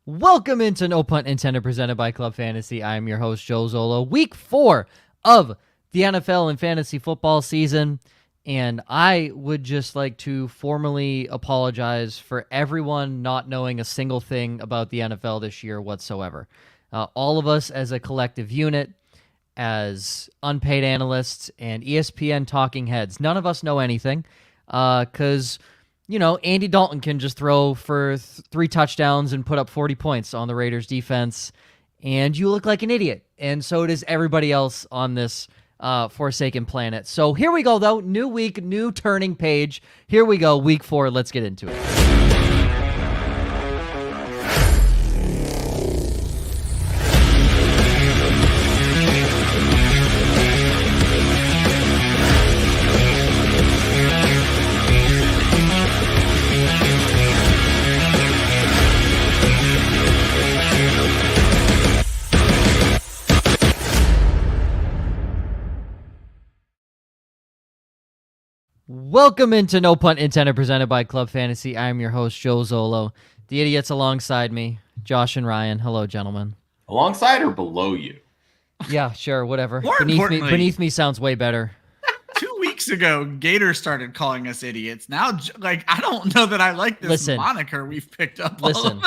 Welcome into No Punt Intended, presented by Club Fantasy. I am your host, Joe Zollo. Week 4 of the NFL and fantasy football season, and I would just like to formally apologize for everyone not knowing a single thing about the NFL this year whatsoever. All of us as a collective unit, as unpaid analysts and ESPN talking heads, none of us know anything because... Andy Dalton can just throw for 3 touchdowns and put up 40 points on the Raiders defense, and you look like an idiot. And so does everybody else on this forsaken planet. So here we go, though. New week, new turning page. Here we go, week 4. Let's get into it. Welcome into No Punt Intended, presented by Club Fantasy. I am your host, Joe Zollo. The idiots alongside me, Josh and Ryan. Hello, gentlemen. Alongside or below you? Yeah, sure, whatever. More Beneath me sounds way better. 2 weeks ago, Goedert started calling us idiots. Now, I don't know that I like this moniker we've picked up. Listen.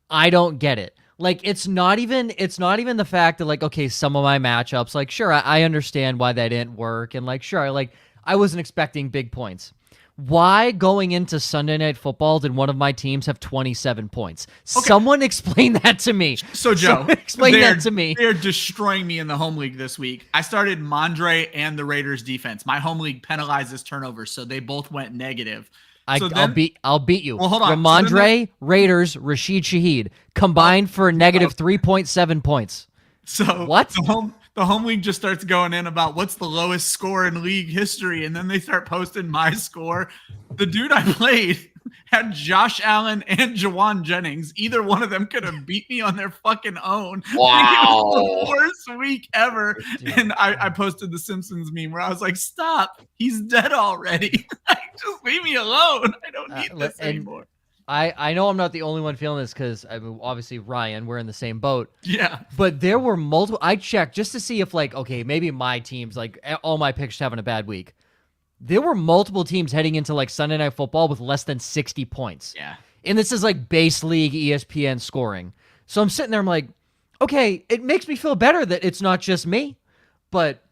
I don't get it. It's not even the fact that, okay, some of my matchups, sure, I understand why that didn't work. And, sure, I wasn't expecting big points. Why going into Sunday Night Football did one of my teams have 27 points? Okay. Someone explain that to me. So, Joe, explain that to me. They're destroying me in the home league this week. I started Mondre and the Raiders defense. My home league penalizes turnovers, so they both went negative. I'll beat you. Well, hold on. Ramondre, Raiders, Rashee Shaheed combined for negative 3.7 points. So what? The home league just starts going in about what's the lowest score in league history, and then they start posting my score. The dude I played had Josh Allen and Jawan Jennings. Either one of them could have beat me on their fucking own. Wow. It was the worst week ever. Dude. And I posted the Simpsons meme where I was like, stop. He's dead already. Just leave me alone. I don't need this anymore. I know I'm not the only one feeling this because obviously Ryan, we're in the same boat. Yeah. But there were multiple. I checked just to see if maybe my team's all my picks having a bad week. There were multiple teams heading into Sunday Night Football with less than 60 points. Yeah. And this is base league ESPN scoring. So I'm sitting there, I'm like, okay, it makes me feel better that it's not just me. But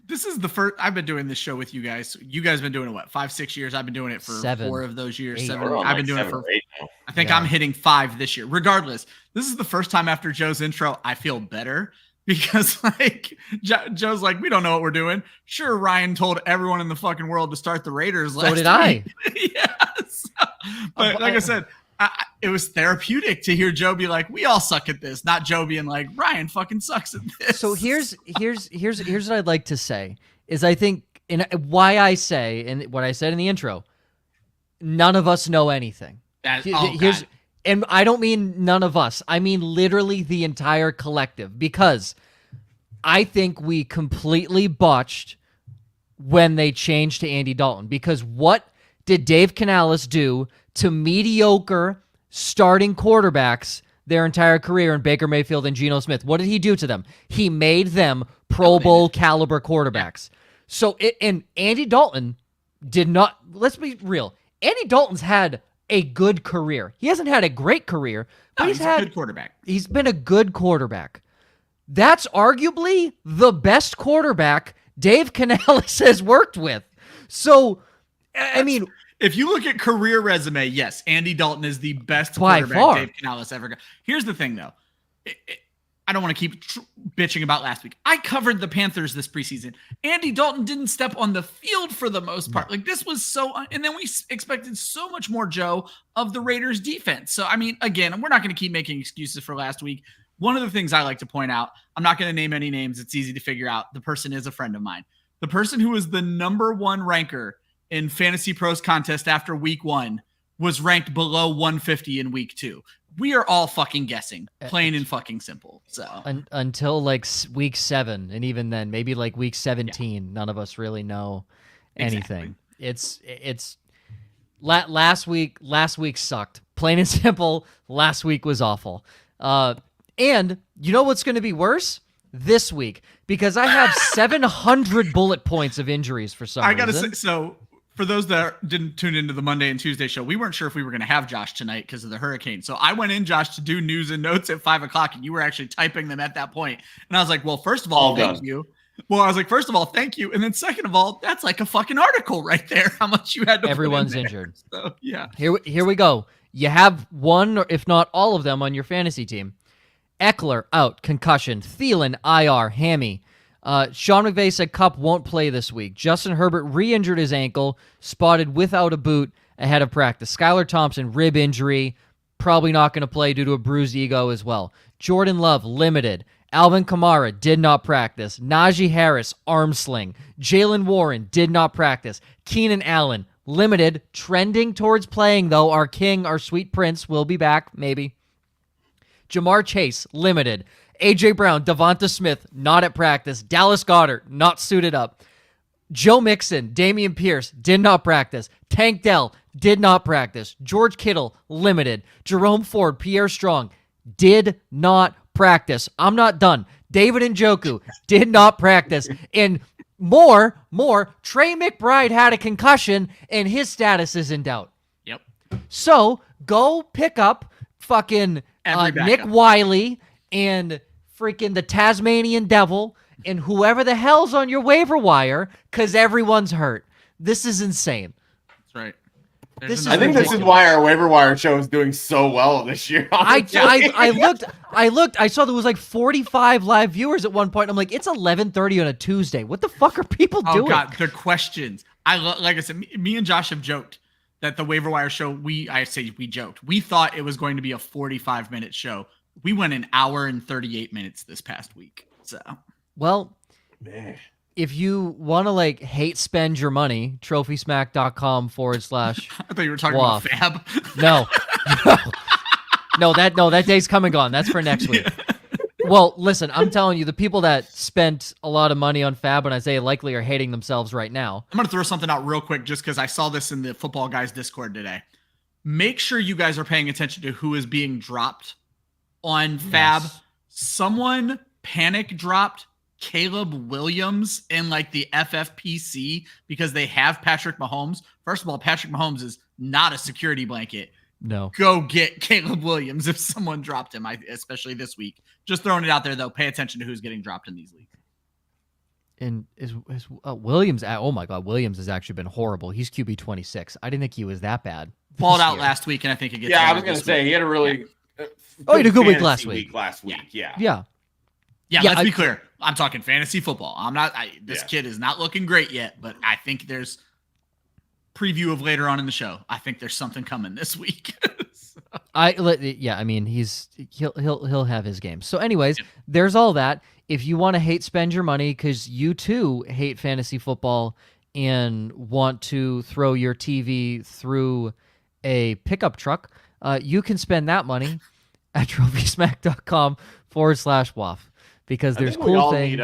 this is the first. I've been doing this show with you guys. You guys have been doing it, what, 5-6 years? I've been doing it for 4 of those years. 7. I've been doing it for 8 now. I think I'm hitting 5 this year. Regardless, this is the first time after Joe's intro I feel better because Joe's like, we don't know what we're doing. Sure, Ryan told everyone in the fucking world to start the Raiders last week. So did I. Yes. But like I said, it was therapeutic to hear Joe be like, we all suck at this, not Joe being like, Ryan fucking sucks at this. So here's what I'd like to say is I think why I say, and what I said in the intro, none of us know anything. And I don't mean none of us. I mean literally the entire collective, because I think we completely botched when they changed to Andy Dalton. Because what did Dave Canales do to mediocre starting quarterbacks their entire career in Baker Mayfield and Geno Smith? What did he do to them? He made them Pro Bowl caliber quarterbacks. So, and Andy Dalton did not, let's be real, Andy Dalton's had a good career. He hasn't had a great career, but he's had a good quarterback. He's been a good quarterback. That's arguably the best quarterback Dave Canales has worked with. So, I mean, if you look at career resume, yes, Andy Dalton is the best quarterback Dave Canales ever got. Here's the thing, though. I don't want to keep bitching about last week. I covered the Panthers this preseason. Andy Dalton didn't step on the field for the most part. This was so, and then we expected so much more, Joe, of the Raiders defense. So, I mean, again, we're not going to keep making excuses for last week. One of the things I like to point out, I'm not going to name any names. It's easy to figure out. The person is a friend of mine. The person who was the number 1 ranker in Fantasy Pros contest after week 1 was ranked below 150 in week 2. We are all fucking guessing, plain and fucking simple. So until week 7, and even then, maybe week 17, none of us really know anything. Exactly. Last week sucked. Plain and simple. Last week was awful. And you know what's going to be worse? This week, because I have 700 bullet points of injuries for some reason. I gotta say, so for those that didn't tune into the Monday and Tuesday show, we weren't sure if we were going to have Josh tonight because of the hurricane. So I went in, Josh, to do news and notes at 5:00, and you were actually typing them at that point. And I was like, well, first of all, thank you. Well, I was like, first of all, thank you. And then second of all, that's like a fucking article right there. How much you had to Everyone's put in injured. So, yeah. Here we go. You have one, or if not all of them on your fantasy team. Eckler out, concussion. Thielen, IR, hammy. Sean McVay said Kupp won't play this week. Justin Herbert re-injured his ankle, spotted without a boot ahead of practice. Skylar Thompson, rib injury, probably not going to play due to a bruised ego as well. Jordan Love, limited. Alvin Kamara did not practice. Najee Harris, arm sling. Jalen Warren did not practice. Keenan Allen, limited. Trending towards playing, though. Our king, our sweet prince, will be back, maybe. Jamar Chase, limited. A.J. Brown, Devonta Smith, not at practice. Dallas Goedert, not suited up. Joe Mixon, Dameon Pierce, did not practice. Tank Dell, did not practice. George Kittle, limited. Jerome Ford, Pierre Strong, did not practice. I'm not done. David Njoku, did not practice. And more, Trey McBride had a concussion, and his status is in doubt. Yep. So, go pick up fucking Nick Wiley and freaking the Tasmanian Devil and whoever the hell's on your waiver wire, because everyone's hurt. This is insane. That's right. I think this is why our waiver wire show is doing so well this year. I looked. I saw there was like 45 live viewers at one point. I'm like, it's 11:30 on a Tuesday. What the fuck are people doing? Oh God, the questions. Like I said, me and Josh have joked that the waiver wire show, we joked. We thought it was going to be a 45-minute show. We went an hour and 38 minutes this past week. So, well, if you want to like hate spend your money, trophysmack.com / I thought you were talking WAF. about Fab. No, that day's come and gone. That's for next week. Well, listen, I'm telling you, the people that spent a lot of money on Fab and Isaiah likely are hating themselves right now. I'm going to throw something out real quick just because I saw this in the Football Guys Discord today. Make sure you guys are paying attention to who is being dropped on Fab. Yes. Someone panic dropped Caleb Williams in like the FFPC because they have Patrick Mahomes. First of all, Patrick Mahomes is not a security blanket. No. Go get Caleb Williams if someone dropped him, especially this week. Just throwing it out there, though. Pay attention to who's getting dropped in these leagues. And is Williams? Oh my God, Williams has actually been horrible. He's QB 26. I didn't think he was that bad. Balled out last week, and I think it gets. Yeah, I was going to say he had a really. Yeah. He had a good week last week. Yeah. Let's be clear. I'm talking fantasy football. I'm not. This kid is not looking great yet, but I think there's preview of later on in the show. I think there's something coming this week. I mean, he'll have his game. So anyways, there's all that. If you want to hate spend your money because you too hate fantasy football and want to throw your TV through a pickup truck, you can spend that money at trophysmack.com / WAF. Because there's cool things. Need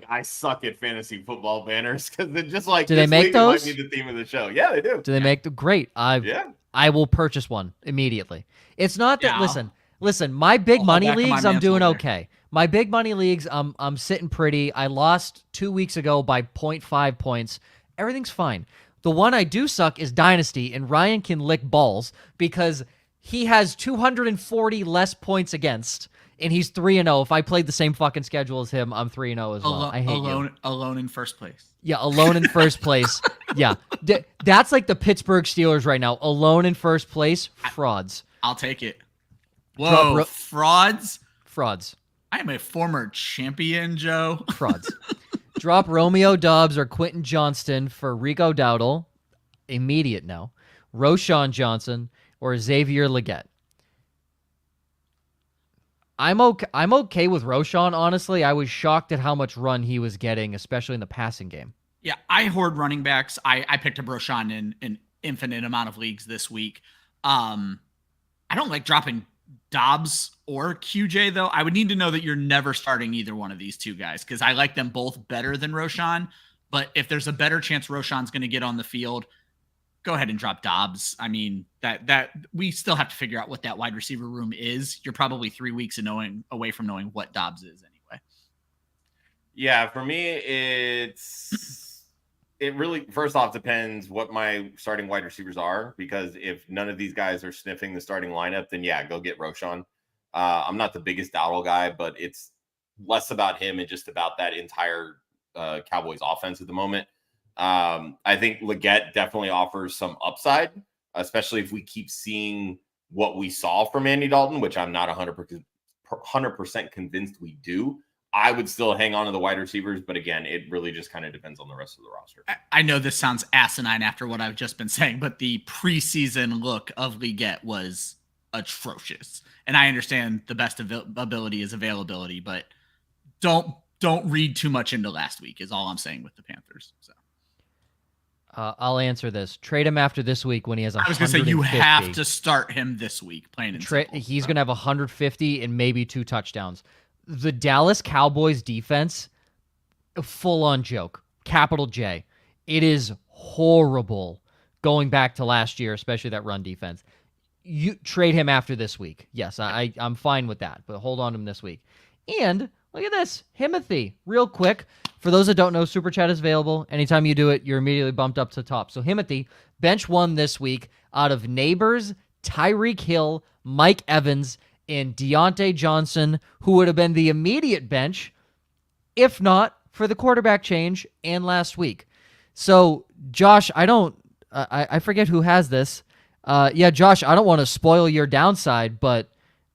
I suck at fantasy football banners because they're just like. Do they make those? Might be the theme of the show. Yeah, they do. Do they make the great? I will purchase one immediately. It's not that. Listen. My big money leagues, I'm doing okay. My big money leagues, I'm sitting pretty. I lost 2 weeks ago by 0.5 points. Everything's fine. The one I do suck is Dynasty, and Ryan can lick balls because he has 240 less points against. And he's 3-0. If I played the same fucking schedule as him, I'm 3-0 as well. I hate you. Alone in first place. Yeah, alone in first place. Yeah. That's like the Pittsburgh Steelers right now. Alone in first place. Frauds. I'll take it. Whoa, frauds? Frauds. I am a former champion, Joe. Frauds. Drop Romeo Doubs or Quentin Johnston for Rico Dowdle. Immediate no. Roshan Johnson or Xavier Legette. I'm okay with Roshan, honestly. I was shocked at how much run he was getting, especially in the passing game. Yeah, I hoard running backs. I picked up Roshan in an infinite amount of leagues this week. I don't like dropping Dobbs or QJ, though. I would need to know that you're never starting either one of these two guys because I like them both better than Roshan. But if there's a better chance Roshan's going to get on the field, go ahead and drop Dobbs. I mean, that we still have to figure out what that wide receiver room is. You're probably 3 weeks away from knowing what Dobbs is anyway. Yeah, for me, it really, first off, depends what my starting wide receivers are, because if none of these guys are sniffing the starting lineup, then yeah, go get Roschon. I'm not the biggest Dowdle guy, but it's less about him and just about that entire Cowboys offense at the moment. I think Leggett definitely offers some upside, especially if we keep seeing what we saw from Andy Dalton, which I'm not 100% convinced we do. I would still hang on to the wide receivers, but again, it really just kind of depends on the rest of the roster. I know this sounds asinine after what I've just been saying, but the preseason look of Leggett was atrocious. And I understand the best ability is availability, but don't read too much into last week is all I'm saying with the Panthers. So I'll answer this. Trade him after this week when he has 150. I was going to say you have to start him this week, plain and simple. He's going to have 150 and maybe 2 touchdowns. The Dallas Cowboys defense, full-on joke, capital J. It is horrible going back to last year, especially that run defense. You trade him after this week. Yes, I'm fine with that, but hold on to him this week. And look at this, Himothy, real quick. For those that don't know, Super Chat is available. Anytime you do it, you're immediately bumped up to top. So Himothy, bench 1 this week out of Neighbors, Tyreek Hill, Mike Evans, and Deontay Johnson, who would have been the immediate bench, if not for the quarterback change and last week. So, Josh, I forget who has this. Yeah, Josh, I don't want to spoil your downside, but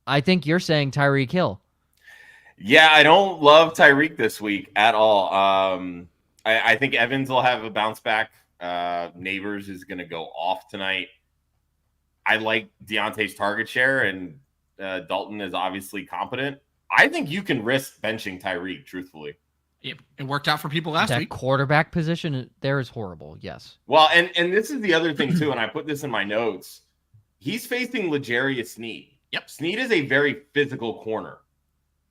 I think you're saying Tyreek Hill. Yeah, I don't love Tyreek this week at all. I think Evans will have a bounce back. Neighbors is going to go off tonight. I like Deontay's target share, and Dalton is obviously competent. I think you can risk benching Tyreek, truthfully. It worked out for people last week. That quarterback position there is horrible, yes. Well, and this is the other thing, too, and I put this in my notes. He's facing L'Jarius Sneed. Yep. Sneed is a very physical corner.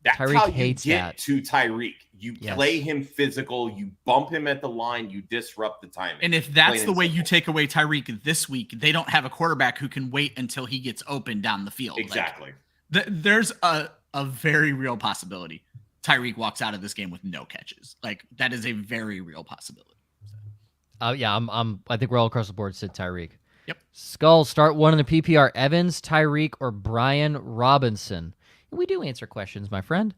That's Tyreek how you hates get that. to Tyreek. You play him physical. You bump him at the line. You disrupt the timing. And if that's the way you take away Tyreek this week, they don't have a quarterback who can wait until he gets open down the field. Exactly. There's a very real possibility Tyreek walks out of this game with no catches. Like, that is a very real possibility. Yeah, I think we're all across the board said Tyreek. Yep. Skull, start one in the PPR. Evans, Tyreek, or Brian Robinson. We do answer questions, my friend.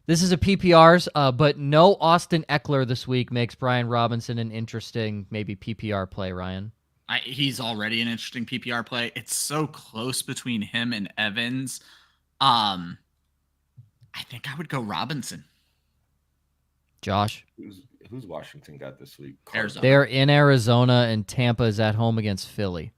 This is a PPR's, but no Austin Eckler this week makes Brian Robinson an interesting, maybe PPR play, Ryan. He's already an interesting PPR play. It's so close between him and Evans. I think I would go Robinson. Josh? Who's Washington got this week? Arizona. They're in Arizona, and Tampa is at home against Philly.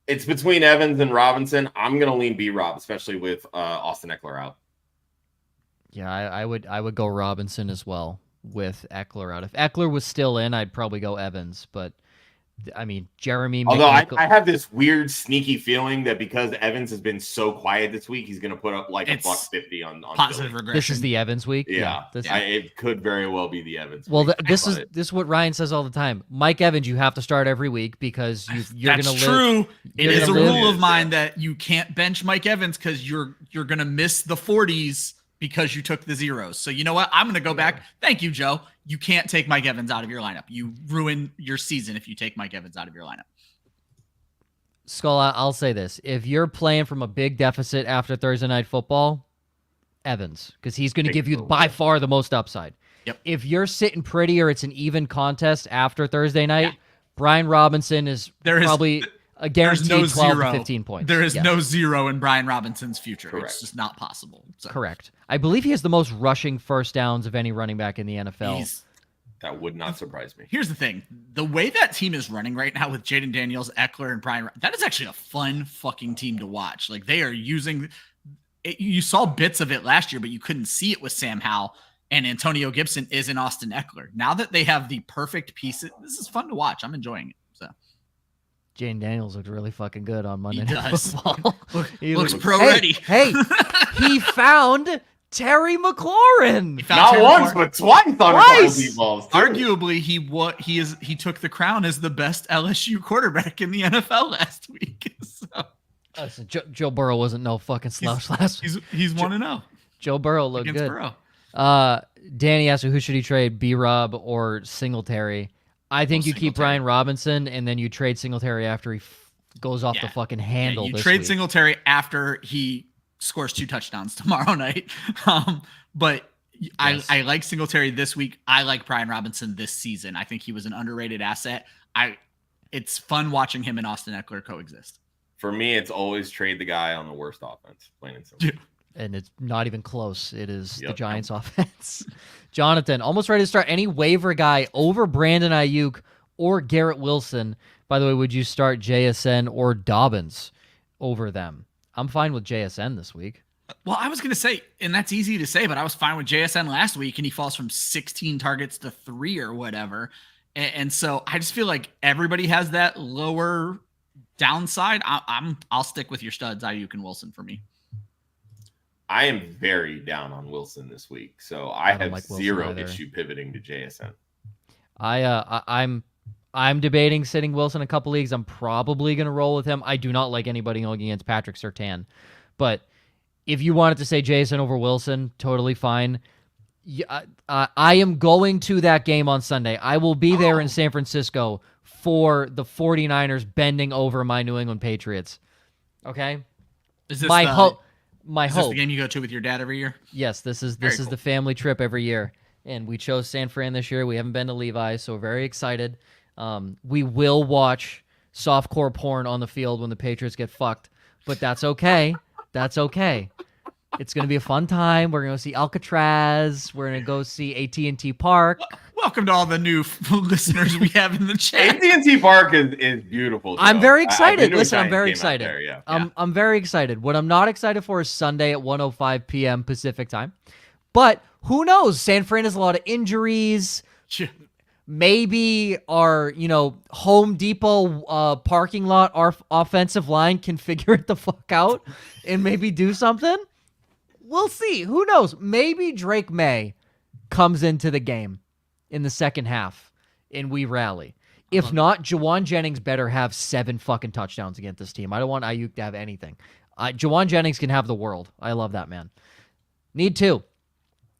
It's between Evans and Robinson. I'm going to lean B-Rob, especially with Austin Eckler out. Yeah, I would go Robinson as well with Eckler out. If Eckler was still in, I'd probably go Evans, but I mean, Jeremy. Although I have this weird, sneaky feeling that because Evans has been so quiet this week, he's going to put up like a $150 on positive Philly. regression. This is the Evans week. Yeah, it could very well be the Evans. Well, week. this is what Ryan says all the time. Mike Evans, you have to start every week because you're going to live. That's true. It is a rule of mine that you can't bench Mike Evans because you're going to miss the 40s because you took the zeros. So you know what? I'm going to go back. Thank you, Joe. You can't take Mike Evans out of your lineup. You ruin your season if you take Mike Evans out of your lineup. Skull, I'll say this. If you're playing from a big deficit after Thursday Night Football, Evans, because he's going to give you by far the most upside. Yep. If you're sitting pretty or it's an even contest after Thursday night, Brian Robinson is probably a guaranteed 12 to 15 points. There is no zero in Brian Robinson's future. Correct. It's just not possible. So. Correct. I believe he has the most rushing first downs of any running back in the NFL. That would not surprise me. Here's the thing. The way that team is running right now with Jaden Daniels, Eckler, and Brian, that is actually a fun fucking team to watch. Like, they are using it. You saw bits of it last year, but you couldn't see it with Sam Howell, and Antonio Gibson is in Austin Eckler. Now that they have the perfect pieces, this is fun to watch. I'm enjoying it. So Jaden Daniels looked really fucking good on Monday Night Football. Looks pro hey, ready. Hey, he found Terry McLaurin. Not once, but twice on a couple deep balls. Arguably, he took the crown as the best LSU quarterback in the NFL last week. So. Joe Burrow wasn't no fucking slouch last week. He's 1-0. Joe Burrow looked against good. Burrow. Danny asked, who should he trade, B-Rob or Singletary? I think you keep Brian Robinson, and then you trade Singletary after he goes off the fucking handle. You trade Singletary after he scores 2 touchdowns tomorrow night. But yes. I like Singletary this week. I like Brian Robinson this season. I think he was an underrated asset. It's fun watching him and Austin Eckler coexist. For me, it's always trade the guy on the worst offense, plain and simple. And it's not even close. It is the Giants' offense. Jonathan, almost ready to start any waiver guy over Brandon Ayuk or Garrett Wilson. By the way, would you start JSN or Dobbins over them? I'm fine with JSN this week. Well, I was going to say, and that's easy to say, but I was fine with JSN last week, and he falls from 16 targets to 3 or whatever. And so I just feel like everybody has that lower downside. I'll stick with your studs, Ayuk and Wilson for me. I am very down on Wilson this week, so I have like zero issue pivoting to JSN. I'm debating sitting Wilson a couple leagues. I'm probably going to roll with him. I do not like anybody going against Patrick Surtain, but if you wanted to say JSN over Wilson, totally fine. I am going to that game on Sunday. I will be there in San Francisco for the 49ers bending over my New England Patriots. Okay? Is this my hope. Is this the game you go to with your dad every year? Yes, this is the family trip every year, and we chose San Fran this year. We haven't been to Levi, so we're very excited. We will watch softcore porn on the field when the Patriots get fucked, but that's okay. That's okay. It's going to be a fun time. We're going to see Alcatraz. We're going to go see AT&T Park. Welcome to all the new listeners we have in the chat. AT&T Park is beautiful. I'm very excited. Listen, I'm very excited. There, yeah. I'm very excited. What I'm not excited for is Sunday at 1:05 p.m. Pacific time. But who knows? San Fran has a lot of injuries. Maybe our, Home Depot parking lot, our offensive line can figure it the fuck out and maybe do something. We'll see. Who knows? Maybe Drake May comes into the game in the second half and we rally. If not, Jawan Jennings better have 7 fucking touchdowns against this team. I don't want Ayuk to have anything. Jawan Jennings can have the world. I love that man. Need 2.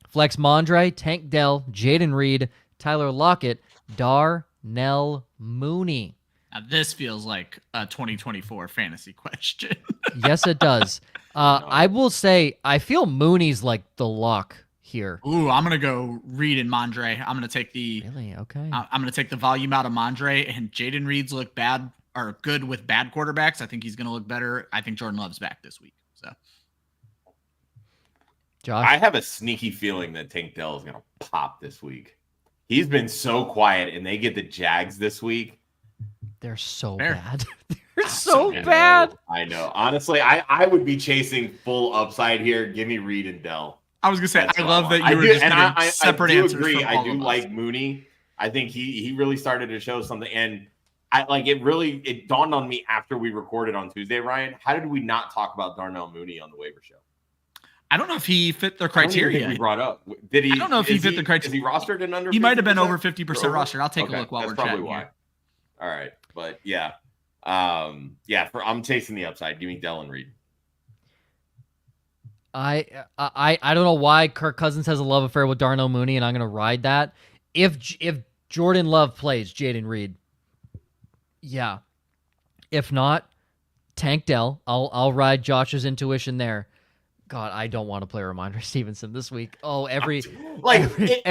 Flex Mondre, Tank Dell, Jaden Reed, Tyler Lockett, Darnell Mooney. Now this feels like a 2024 fantasy question. Yes, it does. I will say I feel Mooney's like the lock here. Ooh, I'm gonna go Reed and Mondre. I'm gonna take okay. I'm gonna take the volume out of Mondre, and Jaden Reed's look bad or good with bad quarterbacks. I think he's gonna look better. I think Jordan Love's back this week. So, Josh, I have a sneaky feeling that Tank Dell is gonna pop this week. He's been so quiet, and they get the Jags this week. They're so bad. They're so bad. I know. Honestly, I would be chasing full upside here. Give me Reed and Dell. I was gonna say, I love that you were just giving separate answers. I do like Mooney. I think he really started to show something, and it dawned on me after we recorded on Tuesday, Ryan. How did we not talk about Darnell Mooney on the waiver show? I don't know if he fit their criteria. I don't think we brought up. Did he? I don't know if he fit the criteria. Is he rostered in under? He might have been over 50% rostered. I'll take a look while we're chatting. Probably why. All right, but yeah. I'm chasing the upside. Give me Dell and Reed. I don't know why Kirk Cousins has a love affair with Darnell Mooney, and I'm gonna ride that. If Jordan Love plays Jaden Reed, yeah. If not, Tank Dell. I'll ride Josh's intuition there. God, I don't want to play Ramondre Stevenson this week. Oh, every part of me.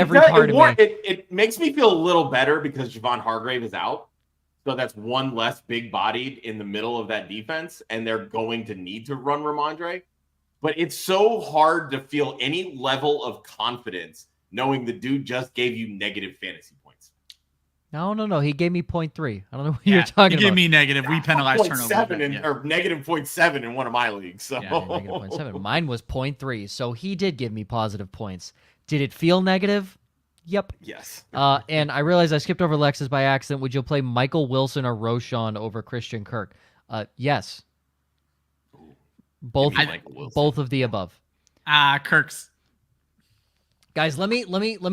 It makes me feel a little better because Javon Hargrave is out. So that's one less big-bodied in the middle of that defense, and they're going to need to run Ramondre. But it's so hard to feel any level of confidence knowing the dude just gave you negative fantasy points. No. He gave me 0.3. I don't know what you're talking about. He gave me negative. We penalized turnover. Or negative 0.7 in one of my leagues. So. Yeah, negative 0.7. Mine was 0.3. So he did give me positive points. Did it feel negative? Yep. Yes. And I realized I skipped over Lexus by accident. Would you play Michael Wilson or Roschon over Christian Kirk? Yes. Both of the above. Kirk's Guys, let me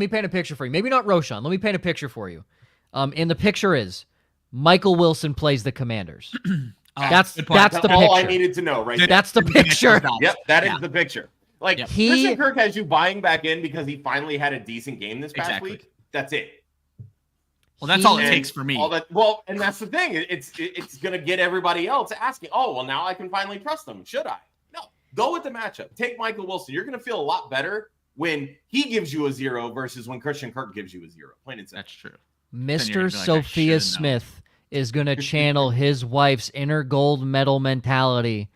paint a picture for you. Maybe not Roshan. Let me paint a picture for you. And the picture is Michael Wilson plays the Commanders. That's the picture. All I needed to know, right? That's the picture. Yep, that is the picture. Like, Christian Kirk has you buying back in because he finally had a decent game this past week. That's it. Well, that's all it takes for me. And that's the thing. It's going to get everybody else asking, oh, well, now I can finally trust them. Should I? No. Go with the matchup. Take Michael Wilson. You're going to feel a lot better when he gives you a 0 versus when Christian Kirk gives you a 0. Plain and simple. That's true. Mr. Sophia Smith is going to channel his wife's inner gold medal mentality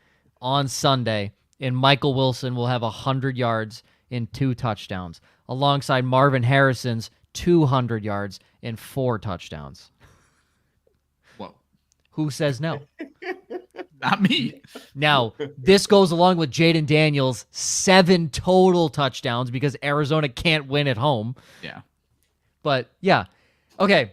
on Sunday, and Michael Wilson will have 100 yards and 2 touchdowns, alongside Marvin Harrison's 200 yards and 4 touchdowns. Whoa. Who says no? Not me. Now, this goes along with Jaden Daniels' 7 total touchdowns because Arizona can't win at home. Yeah. But, yeah. Okay.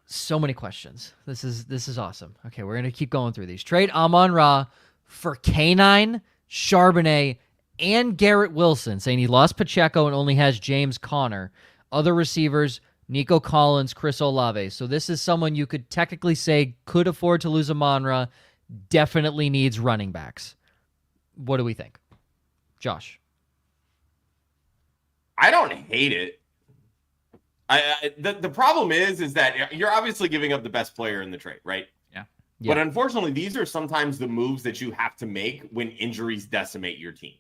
So many questions. This is awesome. Okay, we're going to keep going through these. Trade Amon-Ra for K9, Charbonnet, and Garrett Wilson, saying he lost Pacheco and only has James Conner. Other receivers, Nico Collins, Chris Olave. So this is someone you could technically say could afford to lose Amon-Ra, definitely needs running backs. What do we think? Josh? I don't hate it. The problem is that you're obviously giving up the best player in the trade, right? Yeah. But unfortunately, these are sometimes the moves that you have to make when injuries decimate your team.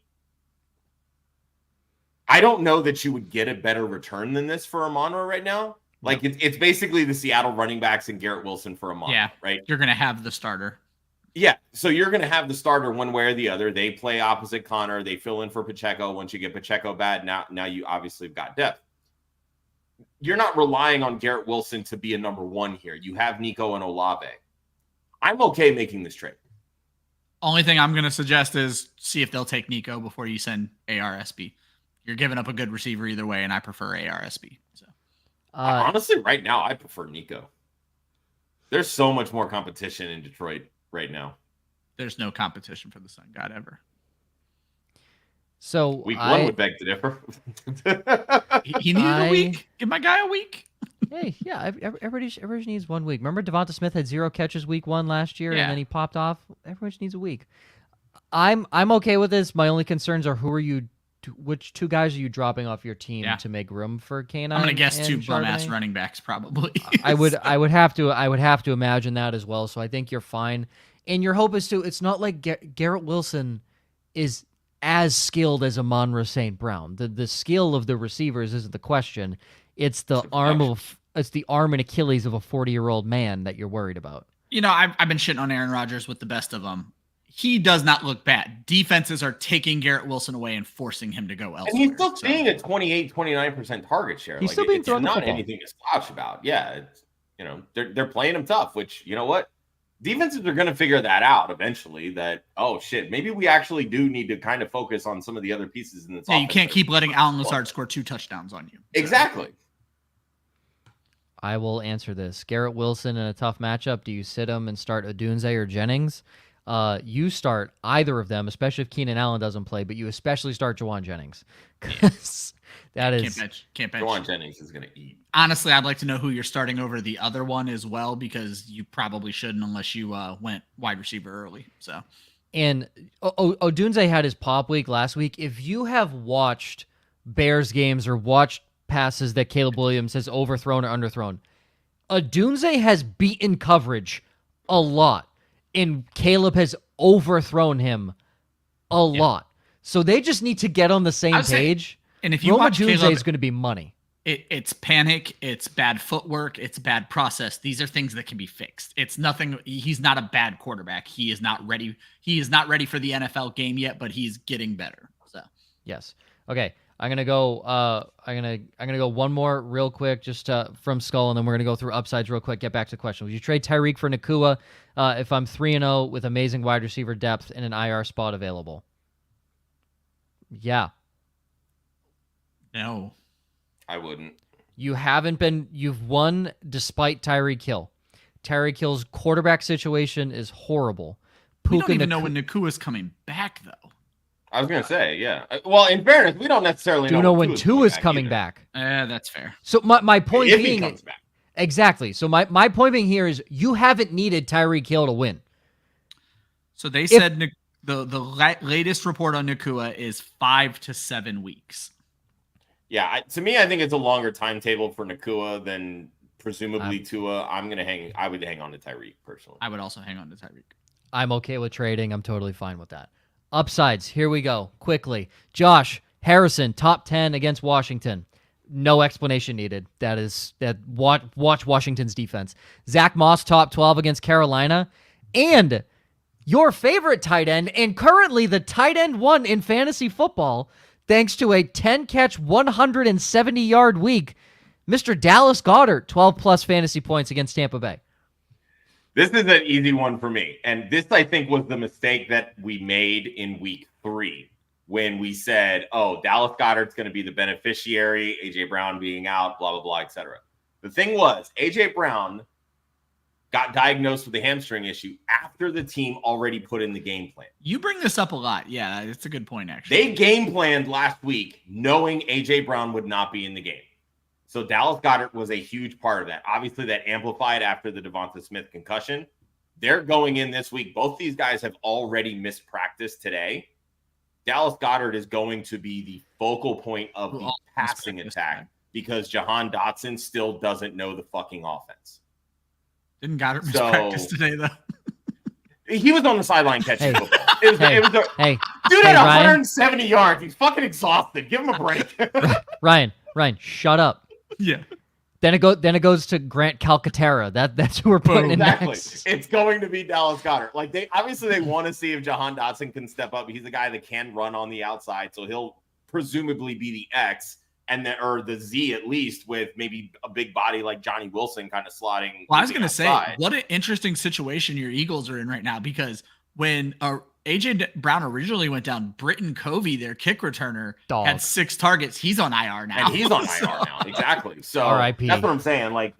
I don't know that you would get a better return than this for Amon-Ra right now. Like, it's basically the Seattle running backs and Garrett Wilson for Amon-Ra, right? You're going to have the starter. Yeah, so you're going to have the starter one way or the other. They play opposite Connor. They fill in for Pacheco. Once you get Pacheco bad, now you obviously have got depth. You're not relying on Garrett Wilson to be a number 1 here. You have Nico and Olave. I'm okay making this trade. Only thing I'm going to suggest is see if they'll take Nico before you send ARSB. You're giving up a good receiver either way, and I prefer ARSB. So, honestly, right now, I prefer Nico. There's so much more competition in Detroit right now. There's no competition for the Sun God ever. So week 1 would beg to differ. He needed a week. Give my guy a week. Hey, yeah, everybody needs 1 week. Remember Devonta Smith had 0 catches week 1 last year, and then he popped off? Everyone just needs a week. I'm okay with this. My only concerns are which 2 guys are you dropping off your team to make room for K9? I'm gonna guess 2 bum-ass running backs probably. I would have to imagine that as well. So I think you're fine. And your hope is to. It's not like Garrett Wilson is as skilled as Amon-Ra St. Brown. The skill of the receivers isn't the question. It's the arm and Achilles of a 40-year-old man that you're worried about. You know, I've been shitting on Aaron Rodgers with the best of them. He does not look bad. Defenses are taking Garrett Wilson away and forcing him to go elsewhere. And he's still seeing a 29% target share. He's still being thrown not the football. Anything to slouch about. Yeah, they're playing him tough, which, you know what? Defenses are going to figure that out eventually, that, oh, shit, maybe we actually do need to kind of focus on some of the other pieces in this offense. You can't keep letting Allen Lazard score 2 touchdowns on you. So. Exactly. I will answer this. Garrett Wilson in a tough matchup. Do you sit him and start Odunze or Jennings? You start either of them, especially if Keenan Allen doesn't play, but you especially start Juwan Jennings. Because that is... Can't bench. Juwan Jennings is going to eat. Honestly, I'd like to know who you're starting over the other one as well, because you probably shouldn't unless you went wide receiver early. So, and Odunze had his pop week last week. If you have watched Bears games or watched passes that Caleb Williams has overthrown or underthrown, Odunze has beaten coverage a lot, and Caleb has overthrown him a lot. So they just need to get on the same page. And if you watch Caleb, is going to be money. It's panic, it's bad footwork, it's bad process. These are things that can be fixed. It's nothing. He's not a bad quarterback. He is not ready. He is not ready for the NFL game yet, but he's getting better. So yes. Okay. I'm gonna go. I'm gonna go one more real quick, just from Skull, and then we're gonna go through upsides real quick. Get back to the question. Would you trade Tyreek for Nakua if I'm 3-0 with amazing wide receiver depth and an IR spot available? Yeah. No. I wouldn't. You've won despite Tyreek Hill. Tyreek Hill's quarterback situation is horrible. We don't even know when Nakua's coming back, though. I was gonna say, yeah. Well, in fairness, we don't necessarily know when Tua is coming back. That's fair. So my point if being, he comes back. Exactly. So my point being here is you haven't needed Tyreek Hill to win. So they said the latest report on Nakua is 5 to 7 weeks. Yeah, to me, I think it's a longer timetable for Nakua than presumably Tua. I would hang on to Tyreek personally. I would also hang on to Tyreek. I'm okay with trading. I'm totally fine with that. Upsides, here we go. Quickly. Josh Harrison, top 10 against Washington. No explanation needed. Watch Washington's defense. Zach Moss, top 12 against Carolina. And your favorite tight end, and currently the tight end one in fantasy football, thanks to a 10-catch, 170-yard week, Mr. Dallas Goedert, 12-plus fantasy points against Tampa Bay. This is an easy one for me. And this, I think, was the mistake that we made in week 3 when we said, oh, Dallas Goedert's going to be the beneficiary, A.J. Brown being out, blah, blah, blah, etc. The thing was, A.J. Brown got diagnosed with a hamstring issue after the team already put in the game plan. You bring this up a lot. Yeah, it's a good point, actually. They game planned last week knowing A.J. Brown would not be in the game. So Dallas Goedert was a huge part of that. Obviously, that amplified after the Devonta Smith concussion. They're going in this week. Both these guys have already missed practice today. Dallas Goedert is going to be the focal point of the passing attack because Jahan Dotson still doesn't know the fucking offense. Didn't Goedert miss practice today, though? He was on the sideline catching football. Dude had 170 yards. He's fucking exhausted. Give him a break. Ryan, shut up. Yeah. Then it goes to Grant Calcaterra. That's who we're putting in next. It's going to be Dallas Goedert. Like they want to see if Jahan Dotson can step up. He's a guy that can run on the outside, so he'll presumably be the X or the Z at least, with maybe a big body like Johnny Wilson kind of slotting. Well, I was going to say, what an interesting situation your Eagles are in right now, because when AJ Brown originally went down, Britton Covey, their kick returner, had 6 targets. He's on IR now. And he's on IR now. Exactly. So R.I.P. That's what I'm saying.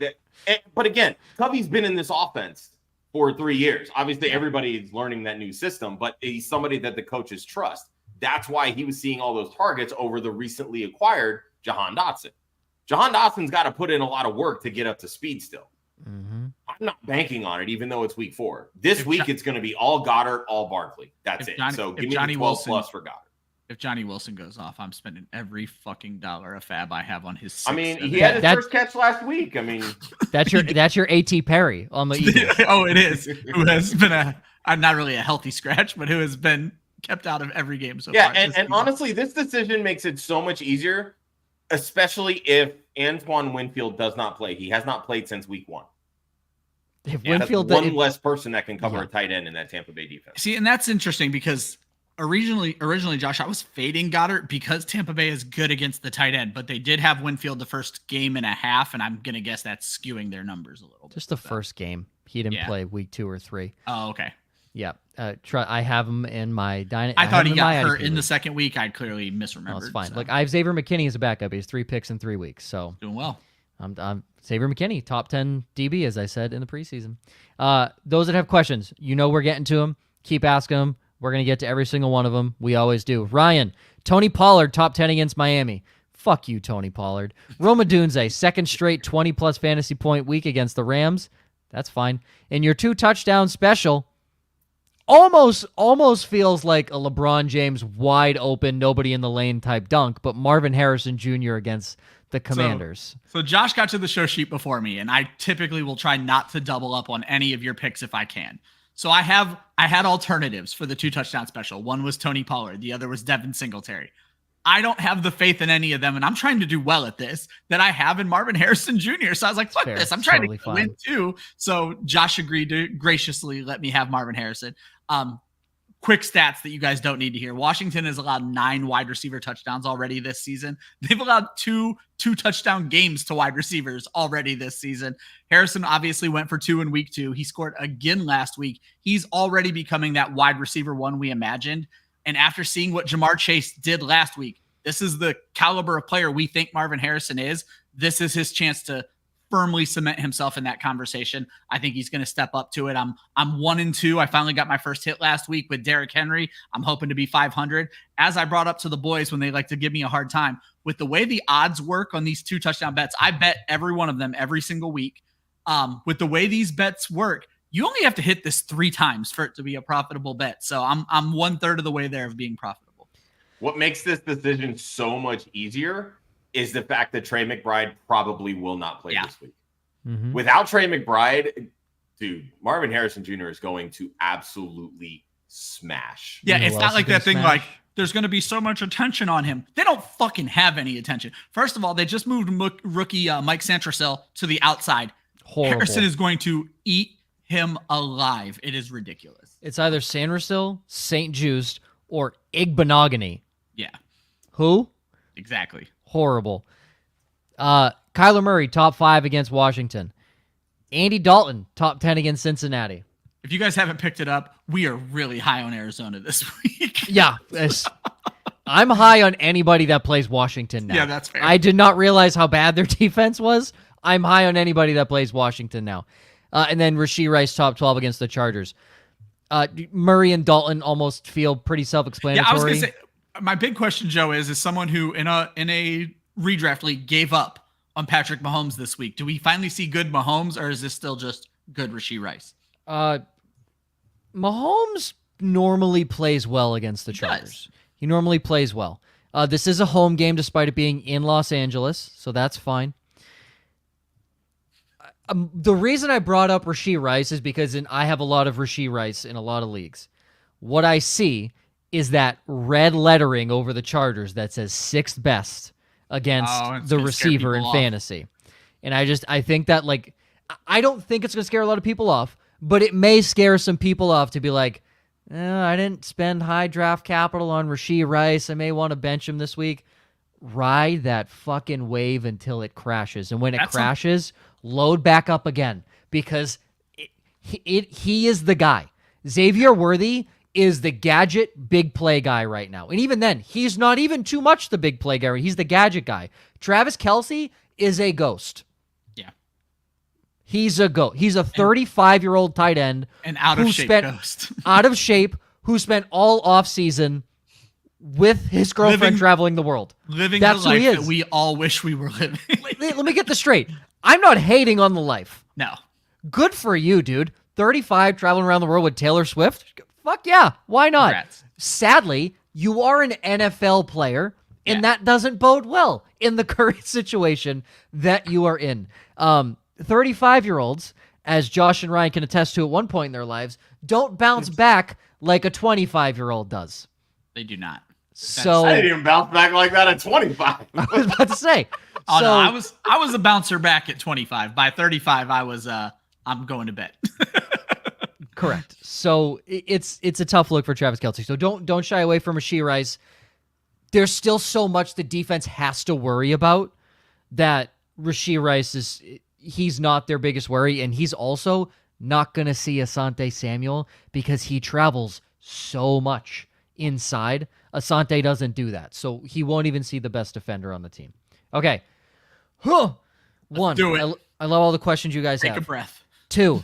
But again, Covey's been in this offense for 3 years. Obviously, everybody's learning that new system, but he's somebody that the coaches trust. That's why he was seeing all those targets over the recently acquired Jahan Dotson. Jahan Dotson's got to put in a lot of work to get up to speed still. Mm-hmm. I'm not banking on it, even though it's week 4. This week, it's going to be all Goedert, all Barkley. That's it. So give me the 12 plus for Goedert. If Johnny Wilson goes off, I'm spending every fucking dollar of fab I have on his. He had his first catch last week. That's your A.T. Perry on the Eagles. Oh, it is. Who has been not really a healthy scratch, but who has been kept out of every game so far. And honestly, this decision makes it so much easier, especially if Antoine Winfield does not play. He has not played since week 1. If Winfield, one less person that can cover a tight end in that Tampa Bay defense. See, and that's interesting because originally, Josh, I was fading Goedert because Tampa Bay is good against the tight end, but they did have Winfield the first game and a half, and I'm going to guess that's skewing their numbers a little bit. Just the first game. He didn't play week 2 or 3. Oh, okay. Yeah. I have him in my dynasty. I thought he got hurt in the second week. I'd clearly misremembered. No, it's fine. So. Look, I have Xavier McKinney as a backup. He has 3 picks in 3 weeks. So doing well. I'm Xavier McKinney, top 10 DB, as I said in the preseason. Those that have questions, we're getting to them. Keep asking them. We're going to get to every single one of them. We always do. Ryan, Tony Pollard, top 10 against Miami. Fuck you, Tony Pollard. Roma Dunze, second straight 20-plus fantasy point week against the Rams. That's fine. And your 2-touchdown special almost feels like a LeBron James wide open, nobody in the lane type dunk, but Marvin Harrison Jr. against the Commanders. So Josh got to the show sheet before me, and I typically will try not to double up on any of your picks if I can. So I had alternatives for the 2-touchdown special. One was Tony Pollard. The other was Devin Singletary. I don't have the faith in any of them, and I'm trying to do well at this, that I have in Marvin Harrison Jr. So I was like, fuck this. I'm trying to win too. So Josh agreed to graciously let me have Marvin Harrison. Quick stats that you guys don't need to hear. Washington has allowed 9 wide receiver touchdowns already this season. They've allowed two touchdown games to wide receivers already this season. Harrison obviously went for 2 in week 2. He scored again last week. He's already becoming that wide receiver 1 we imagined. And after seeing what Jamar Chase did last week, this is the caliber of player we think Marvin Harrison is. This is his chance to firmly cement himself in that conversation. I think he's going to step up to it. I'm 1-2. I finally got my first hit last week with Derrick Henry. I'm hoping to be 500. As I brought up to the boys when they like to give me a hard time, with the way the odds work on these 2 touchdown bets, I bet every one of them every single week. With the way these bets work, you only have to hit this 3 times for it to be a profitable bet. So I'm 1/3 of the way there of being profitable. What makes this decision so much easier is the fact that Trey McBride probably will not play this week. Mm-hmm. Without Trey McBride, dude, Marvin Harrison Jr. is going to absolutely smash. Yeah, it's not like that thing like there's going to be so much attention on him. They don't fucking have any attention. First of all, they just moved rookie Mike Santracel to the outside. Horrible. Harrison is going to eat him alive. It is ridiculous. It's either Sandersill, St. Just, or Igbenogany. Yeah. Who? Exactly. Horrible. Kyler Murray, top 5 against Washington. Andy Dalton, top 10 against Cincinnati. If you guys haven't picked it up, we are really high on Arizona this week. Yeah. I'm high on anybody that plays Washington now. Yeah, that's fair. I did not realize how bad their defense was. I'm high on anybody that plays Washington now. And then Rashee Rice, top 12 against the Chargers. Murray and Dalton almost feel pretty self-explanatory. Yeah, I was going to say, my big question, Joe, is someone who in a redraft league gave up on Patrick Mahomes this week. Do we finally see good Mahomes, or is this still just good Rashee Rice? Mahomes normally plays well against the Chargers. He normally plays well. This is a home game despite it being in Los Angeles, so that's fine. The reason I brought up Rashee Rice is because I have a lot of Rashee Rice in a lot of leagues. What I see is that red lettering over the Chargers that says 6th best against the receiver in fantasy. And I think that, like, I don't think it's going to scare a lot of people off, but it may scare some people off to be like, I didn't spend high draft capital on Rashee Rice. I may want to bench him this week. Ride that fucking wave until it crashes. And when it crashes, load back up again, because he is the guy. Xavier Worthy is the gadget big play guy right now. And even then, he's not even too much the big play guy. He's the gadget guy. Travis Kelce is a ghost. Yeah. He's a ghost. He's a 35-year-old tight end. An out-of-shape ghost. Out of shape, who spent all offseason with his girlfriend traveling the world. Living the life that we all wish we were living. Let me get this straight. I'm not hating on the life. No. Good for you, dude. 35, traveling around the world with Taylor Swift. Fuck yeah. Why not? Congrats. Sadly, you are an NFL player, and that doesn't bode well in the current situation that you are in. 35-year-olds, as Josh and Ryan can attest to at one point in their lives, don't bounce back like a 25-year-old does. They do not. So I didn't even bounce back like that at 25. I was about to say. No, I was a bouncer back at 25. By 35, I was I'm going to bed. Correct. So it's a tough look for Travis Kelce. So don't shy away from Rashee Rice. There's still so much the defense has to worry about that Rashee Rice he's not their biggest worry, and he's also not going to see Asante Samuel because he travels so much inside. Asante doesn't do that, so he won't even see the best defender on the team. Okay. One. Do it. I love all the questions you guys have. Take a breath. 2.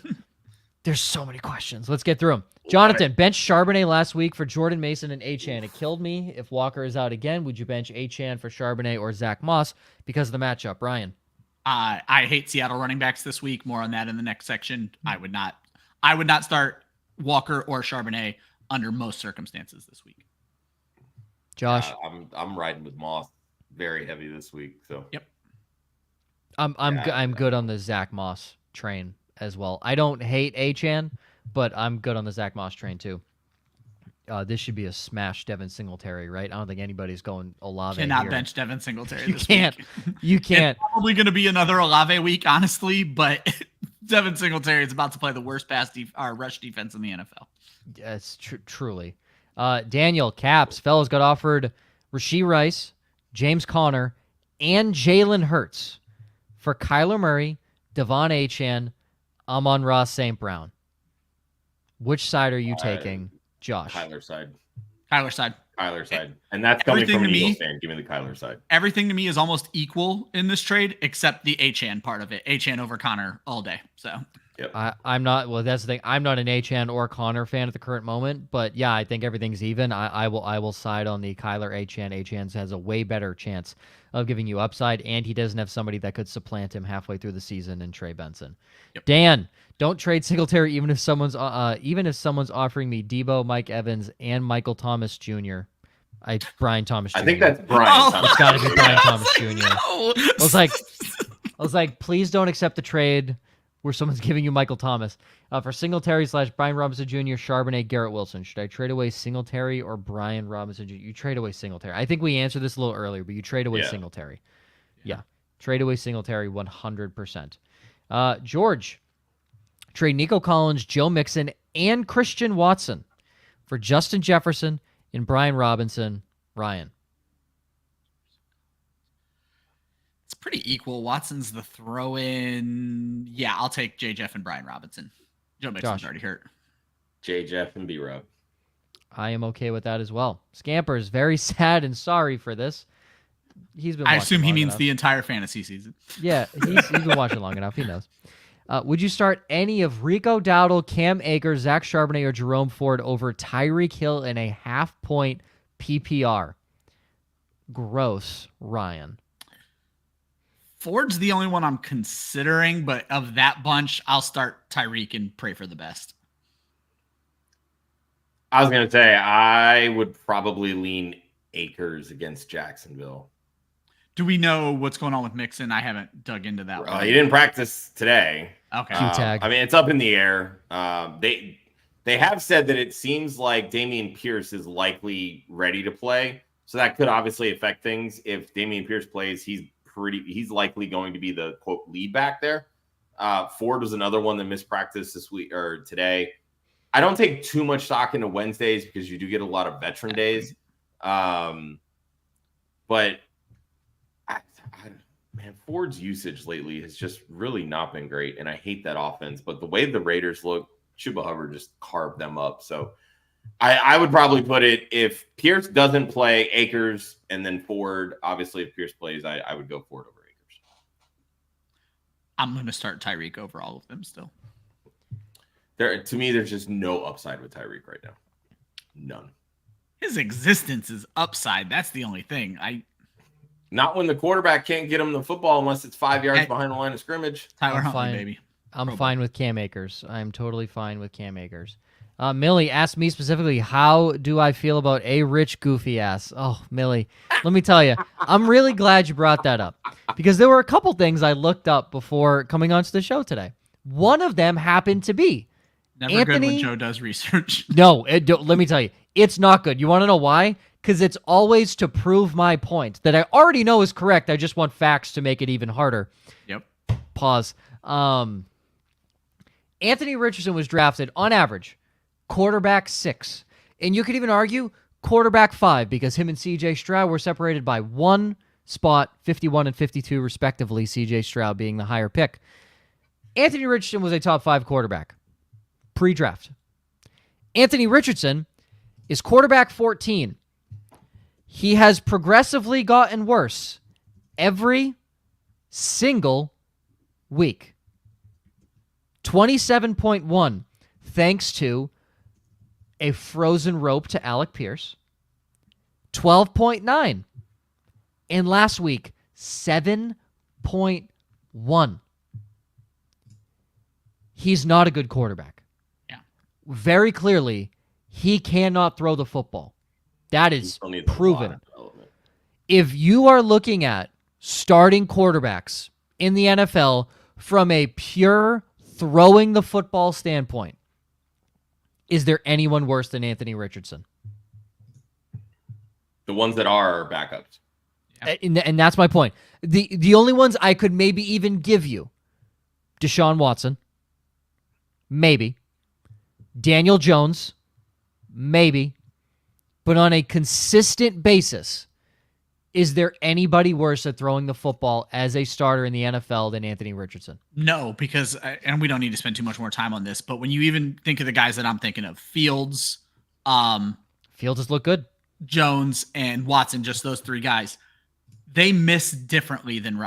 There's so many questions. Let's get through them. Jonathan, bench Charbonnet last week for Jordan Mason and Achane. It killed me. If Walker is out again, would you bench Achane for Charbonnet or Zach Moss because of the matchup? Ryan? I hate Seattle running backs this week. More on that in the next section. I would not start Walker or Charbonnet under most circumstances this week. Josh? I'm riding with Moss very heavy this week. So yep. I'm good on the Zach Moss train as well. I don't hate Achane, but I'm good on the Zach Moss train too. This should be a smash Devin Singletary, right? I don't think anybody's going Olave. Cannot bench Devin Singletary. You can't. You can't. It's probably going to be another Olave week, honestly, but Devin Singletary is about to play the worst rush defense in the NFL. Yes, truly. Daniel Caps, fellas got offered Rashee Rice, James Conner, and Jalen Hurts for Kyler Murray, Devon Achane, Amon-Ra St. Brown. Which side are you taking, Josh? Kyler side. Kyler side. Kyler side. And that's coming from an Eagles fan. Give me the Kyler side. Everything to me is almost equal in this trade, except the Achane part of it. Achane over Connor all day. So yep. I'm not. Well, that's the thing. I'm not an Achane or Connor fan at the current moment, but yeah, I think everything's even. I will side on the Kyler Achane. Achane has a way better chance of giving you upside, and he doesn't have somebody that could supplant him halfway through the season in Trey Benson. Yep. Dan, don't trade Singletary even if someone's offering me Debo, Mike Evans, and Michael Thomas Jr. Brian Thomas Jr. I think that's Brian Thomas. It's got to be Brian Thomas Jr. No. I was like, please don't accept the trade where someone's giving you Michael Thomas. For Singletary / Brian Robinson Jr., Charbonnet, Garrett Wilson. Should I trade away Singletary or Brian Robinson Jr.? You trade away Singletary. I think we answered this a little earlier, but you trade away Singletary. Yeah. Trade away Singletary 100%. George, trade Nico Collins, Joe Mixon, and Christian Watson for Justin Jefferson and Brian Robinson. Ryan. It's pretty equal. Watson's the throw-in. Yeah, I'll take J. Jeff and Brian Robinson. Joe Mixon's already hurt. J. Jeff and B-Rob. I am okay with that as well. Scamper's very sad and sorry for this. I assume he means the entire fantasy season. Yeah, he's been watching long enough. He knows. Would you start any of Rico Dowdle, Cam Akers, Zach Charbonnet, or Jerome Ford over Tyreek Hill in a half-point PPR? Gross, Ryan. Ford's the only one I'm considering, but of that bunch, I'll start Tyreek and pray for the best. I was going to say, I would probably lean Akers against Jacksonville. Do we know what's going on with Mixon? I haven't dug into that one. He didn't practice today. Okay. Q-tag. I mean, it's up in the air. They have said that it seems like Dameon Pierce is likely ready to play. So that could obviously affect things. If Dameon Pierce plays, he's likely going to be the quote lead back there. Ford was another one that missed practice this week or today. I don't take too much stock into Wednesdays because you do get a lot of veteran days. But man, Ford's usage lately has just really not been great, and I hate that offense. But the way the Raiders look, Chuba Hubbard just carved them up. So I would probably put it, if Pierce doesn't play, Akers, and then Ford. Obviously, if Pierce plays, I would go Ford over Akers. I'm going to start Tyreek over all of them still. To me, there's just no upside with Tyreek right now. None. His existence is upside. That's the only thing. Not when the quarterback can't get him the football unless it's 5 yards behind the line of scrimmage. Tyler Huntley, baby. I'm fine with Cam Akers. I'm totally fine with Cam Akers. Millie asked me specifically, how do I feel about a rich goofy ass? Oh, Millie, let me tell you, I'm really glad you brought that up because there were a couple things I looked up before coming onto the show today. One of them happened to be Never good when Joe does research. No, let me tell you, it's not good. You want to know why? Because it's always to prove my point that I already know is correct. I just want facts to make it even harder. Yep. Pause. Anthony Richardson was drafted, on average, quarterback 6. And you could even argue quarterback 5 because him and C.J. Stroud were separated by one spot, 51 and 52 respectively, C.J. Stroud being the higher pick. Anthony Richardson was a top 5 quarterback pre-draft. Anthony Richardson is quarterback 14. He has progressively gotten worse every single week. 27.1 thanks to a frozen rope to Alec Pierce. 12.9. And last week, 7.1. He's not a good quarterback. Yeah. Very clearly, he cannot throw the football. That is proven. If you are looking at starting quarterbacks in the NFL from a pure throwing the football standpoint, is there anyone worse than Anthony Richardson? The ones that are backups. Yeah. And that's my point. The only ones I could maybe even give you, Deshaun Watson, maybe. Daniel Jones, maybe. But on a consistent basis, is there anybody worse at throwing the football as a starter in the NFL than Anthony Richardson? No, because, and we don't need to spend too much more time on this, but when you even think of the guys that I'm thinking of, Fields has looked good. Jones, and Watson, just those three guys, they miss differently than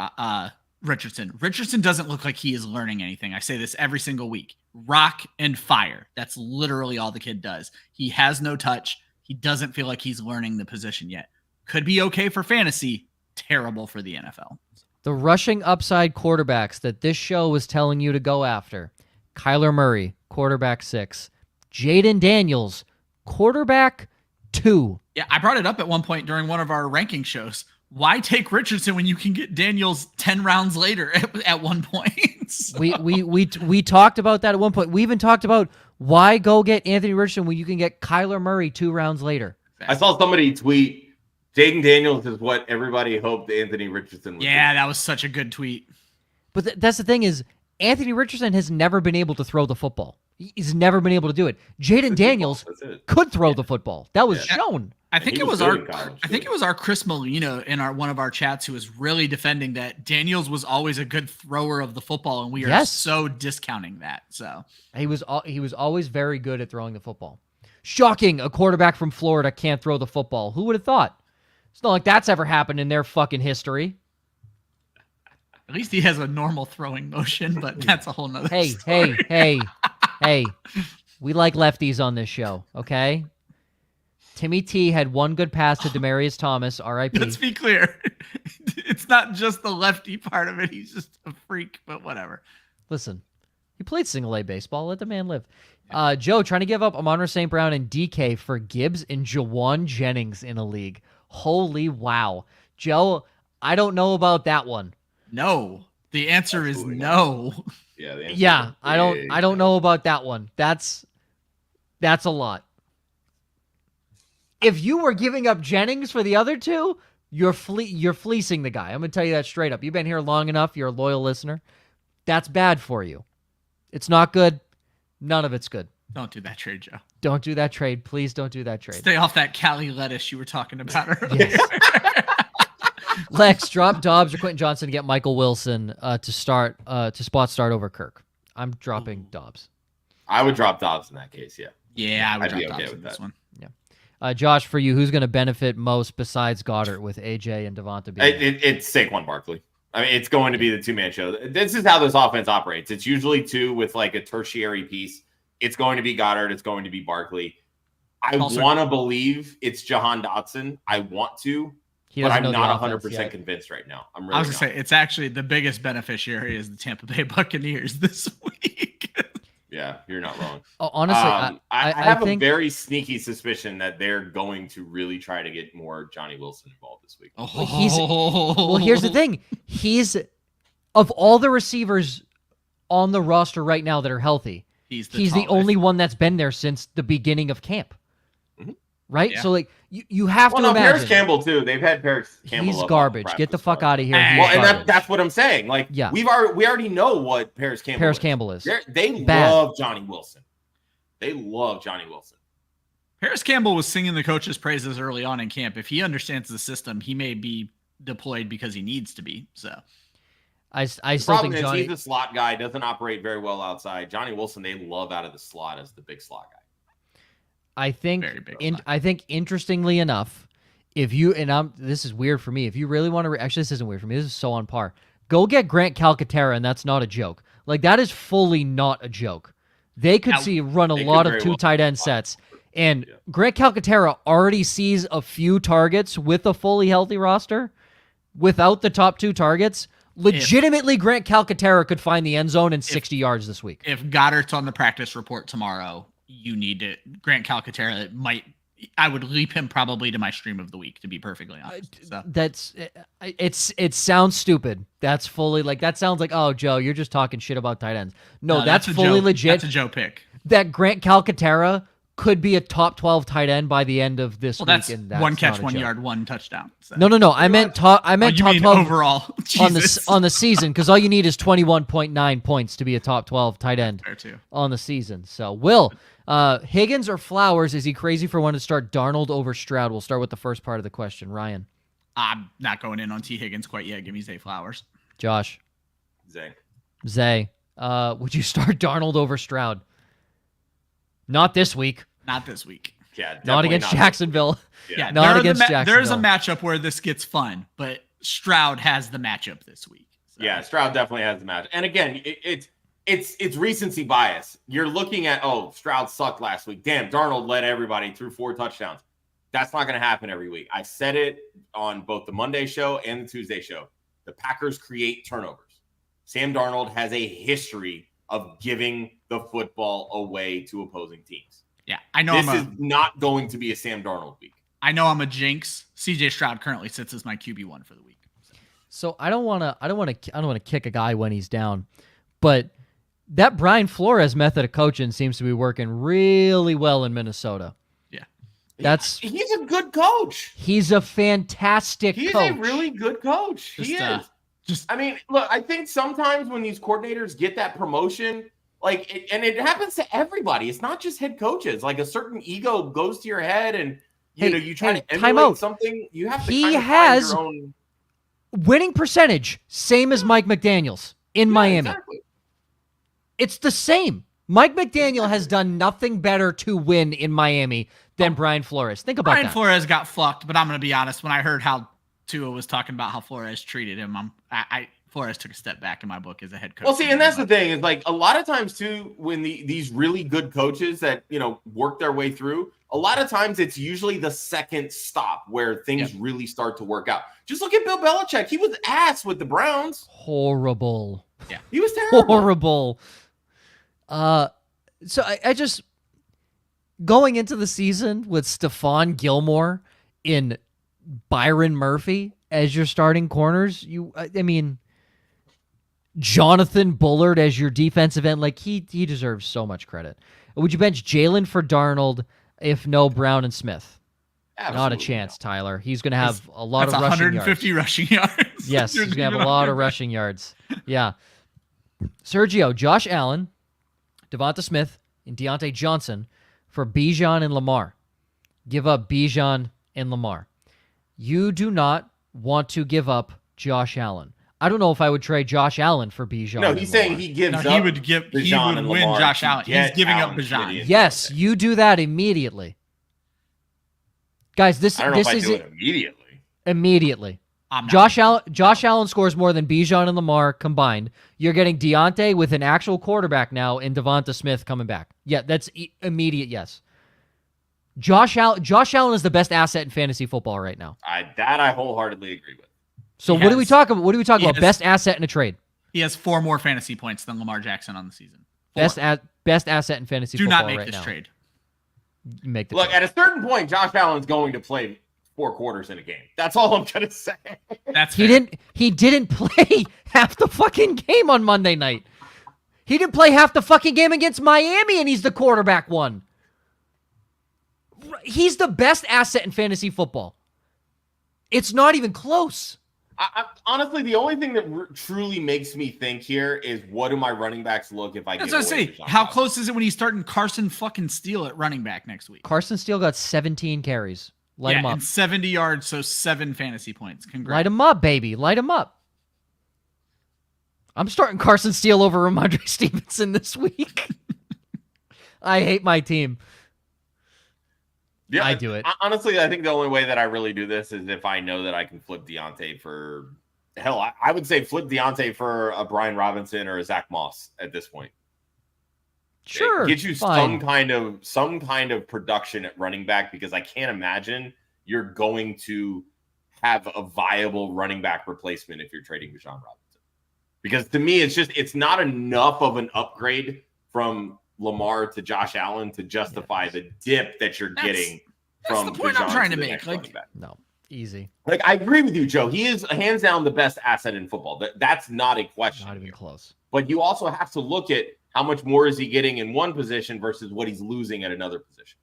Richardson. Richardson doesn't look like he is learning anything. I say this every single week. Rock and fire. That's literally all the kid does. He has no touch. He doesn't feel like he's learning the position yet. Could be okay for fantasy, terrible for the NFL. The rushing upside quarterbacks that this show was telling you to go after. Kyler Murray, quarterback 6. Jaden Daniels, quarterback 2. Yeah, I brought it up at one point during one of our ranking shows. Why take Richardson when you can get Daniels 10 rounds later at one point? So. We talked about that at one point. We even talked about why go get Anthony Richardson when you can get Kyler Murray 2 rounds later. I saw somebody tweet, Jaden Daniels is what everybody hoped Anthony Richardson would be. That was such a good tweet. But that's the thing is, Anthony Richardson has never been able to throw the football. He's never been able to do it. Jaden Daniels could throw the football. That was shown. I think it was our Chris Molina in one of our chats who was really defending that Daniels was always a good thrower of the football, and we are so discounting that. So he was always very good at throwing the football. Shocking, a quarterback from Florida can't throw the football. Who would have thought? It's not like that's ever happened in their fucking history. At least he has a normal throwing motion, but that's a whole nother story. Hey, we like lefties on this show, okay? Timmy T had one good pass to Demaryius Thomas, R.I.P. Let's be clear. It's not just the lefty part of it. He's just a freak, but whatever. Listen, he played single-A baseball. Let the man live. Joe, trying to give up Amon-Ra St. Brown and DK for Gibbs and Jawan Jennings in a league. Holy wow. Joe, I don't know about that one. No. The answer is no. Yeah, I don't know about that one. That's a lot. If you were giving up Jennings for the other two, you're fleecing the guy. I'm going to tell you that straight up. You've been here long enough. You're a loyal listener. That's bad for you. It's not good. None of it's good. Don't do that trade, Joe. Don't do that trade. Please don't do that trade. Stay off that Cali lettuce you were talking about earlier. Yes. Lex, drop Dobbs or Quentin Johnson to get Michael Wilson to spot start over Kirk. I'm dropping Dobbs. I would drop Dobbs in that case, yeah. Yeah, I would I'd drop be Dobbs okay in with this one. Yeah. Josh, for you, who's going to benefit most besides Goedert with AJ and Devonta being It's Saquon Barkley. I mean, it's going to be the two-man show. This is how this offense operates. It's usually two with like a tertiary piece. It's going to be Goedert. It's going to be Barkley. I want to believe it's Jahan Dotson. I want to, but I'm not 100% convinced right now. I was going to say, it's actually the biggest beneficiary is the Tampa Bay Buccaneers this week. Yeah, you're not wrong. Oh, honestly, I have a very sneaky suspicion that they're going to really try to get more Johnny Wilson involved this week. Well, here's the thing. He's, of all the receivers on the roster right now that are healthy, he's the only one that's been there since the beginning of camp. Mm-hmm. Right? Yeah. So, like, you have to imagine. Paris Campbell, too. They've had Paris Campbell. He's garbage. Get the fuck out of here. And that's what I'm saying. Like, we already know what Paris Campbell is. They love Johnny Wilson. They love Johnny Wilson. Paris Campbell was singing the coach's praises early on in camp. If he understands the system, he may be deployed because he needs to be. So, I still think Johnny... he's a slot guy, doesn't operate very well outside. Johnny Wilson, they love out of the slot as the big slot guy. I think interestingly enough, if you this is weird for me. If you really want to, actually, this isn't weird for me. This is so on par. Go get Grant Calcaterra, and that's not a joke. Like, that is fully not a joke. They could run a lot of two tight end sets, and Grant Calcaterra already sees a few targets with a fully healthy roster. Without the top two targets, legitimately, Grant Calcaterra could find the end zone in 60 yards this week. If Goedert's on the practice report tomorrow, you need to Grant Calcaterra. I would leap him probably to my stream of the week, to be perfectly honest. So. It sounds stupid. That's fully that sounds like, oh, Joe, you're just talking shit about tight ends. No, that's fully legit. That's a Joe pick. That Grant Calcaterra could be a top 12 tight end by the end of this week. That's and one catch, 1 yard, one touchdown. So. No. I meant top 12 overall on the season, because all you need is 21.9 points to be a top 12 tight end on the season. So, Will, Higgins or Flowers? Is he crazy for one to start Darnold over Stroud? We'll start with the first part of the question. Ryan. I'm not going in on T. Higgins quite yet. Give me Zay Flowers. Josh. Zay. Would you start Darnold over Stroud? Not this week. Not this week. Yeah, not against Jacksonville. Yeah, not against Jacksonville. There's a matchup where this gets fun, but Stroud has the matchup this week. So. Yeah, Stroud definitely has the match. And again, it's recency bias. You're looking at, Stroud sucked last week. Damn, Darnold led everybody through 4 touchdowns. That's not going to happen every week. I said it on both the Monday show and the Tuesday show. The Packers create turnovers. Sam Darnold has a history of giving the football away to opposing teams. Yeah, I know. This is not going to be a Sam Darnold week. I know I'm a jinx. CJ Stroud currently sits as my QB1 for the week. So I don't want to kick a guy when he's down, but that Brian Flores method of coaching seems to be working really well in Minnesota. Yeah, he's a good coach. He's a fantastic coach. He's a really good coach. He is. I mean, look, I think sometimes when these coordinators get that promotion, and it happens to everybody. It's not just head coaches. Like a certain ego goes to your head, and you try to emulate something. You have to. He kind of has find your own winning percentage, same as Mike McDaniels in Miami. Exactly. It's the same. Mike McDaniel has done nothing better to win in Miami than Brian Flores. Think about that. Brian Flores got fucked, but I'm going to be honest. When I heard how Tua was talking about how Flores treated him, Flores took a step back in my book as a head coach. Well, see, and that's the thing is a lot of times too, when these really good coaches that work their way through, a lot of times it's usually the second stop where things really start to work out. Just look at Bill Belichick; he was ass with the Browns. Horrible. Yeah, he was terrible. Horrible. So I just going into the season with Stephon Gilmore in Byron Murphy as your starting corners. Jonathan Bullard as your defensive end. He deserves so much credit. Would you bench Jalen for Darnold if no Brown and Smith? Absolutely not a chance, Tyler. He's going to have a lot of rushing 150 yards. rushing yards. Yes, he's going to have a lot of rushing yards. Yeah. Sergio, Josh Allen, Devonta Smith, and Deontay Johnson for Bijan and Lamar. Give up Bijan and Lamar. You do not want to give up Josh Allen. I don't know if I would trade Josh Allen for Bijan. No, he's saying he gives up. He would win Josh Allen. He's giving up Bijan. Yes, you do that immediately. Guys, I don't know if I do it immediately. Immediately. Josh Allen scores more than Bijan and Lamar combined. You're getting Deontay with an actual quarterback now and Devonta Smith coming back. Yeah, that's immediate yes. Josh Allen is the best asset in fantasy football right now. I wholeheartedly agree with. So what do we talk about? What do we talk about? Best asset in a trade. He has 4 more fantasy points than Lamar Jackson on the season. 4. Best asset in fantasy do football not make right this now. trade. Make the Look, trade. at a certain point, Josh Allen's going to play 4 quarters in a game. That's all I'm gonna say. That's fair. He didn't play half the fucking game on Monday night. He didn't play half the fucking game against Miami, and he's the quarterback one. He's the best asset in fantasy football. It's not even close. Honestly, the only thing that truly makes me think here is what do my running backs look if I get away That's what I say. How close is it when he's starting Carson fucking Steele at running back next week? Carson Steele got 17 carries. Light him up. And 70 yards, so 7 fantasy points. Congrats. Light him up, baby. Light him up. I'm starting Carson Steele over Ramondre Stevenson this week. I hate my team. Yeah, I do it. Honestly, I think the only way that I really do this is if I know that I can flip Deontay for hell. I would say flip Deontay for a Brian Robinson or a Zach Moss at this point. Sure, get you fine. some kind of production at running back because I can't imagine you're going to have a viable running back replacement if you're trading Bijan Robinson. Because to me, it's not enough of an upgrade from Lamar to Josh Allen to justify the dip that you're getting from that's the point Bijan I'm trying to the make. next running back. No, easy. I agree with you, Joe. He is hands down the best asset in football. That's not a question. Not even close. But you also have to look at how much more is he getting in one position versus what he's losing at another position.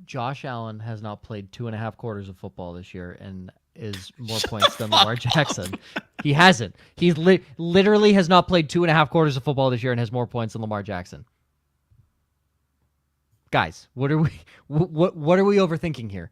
Josh Allen has not played 2.5 quarters of football this year and is more points than Lamar Jackson. He hasn't. He literally has not played 2.5 quarters of football this year and has more points than Lamar Jackson. Guys, what are we overthinking here?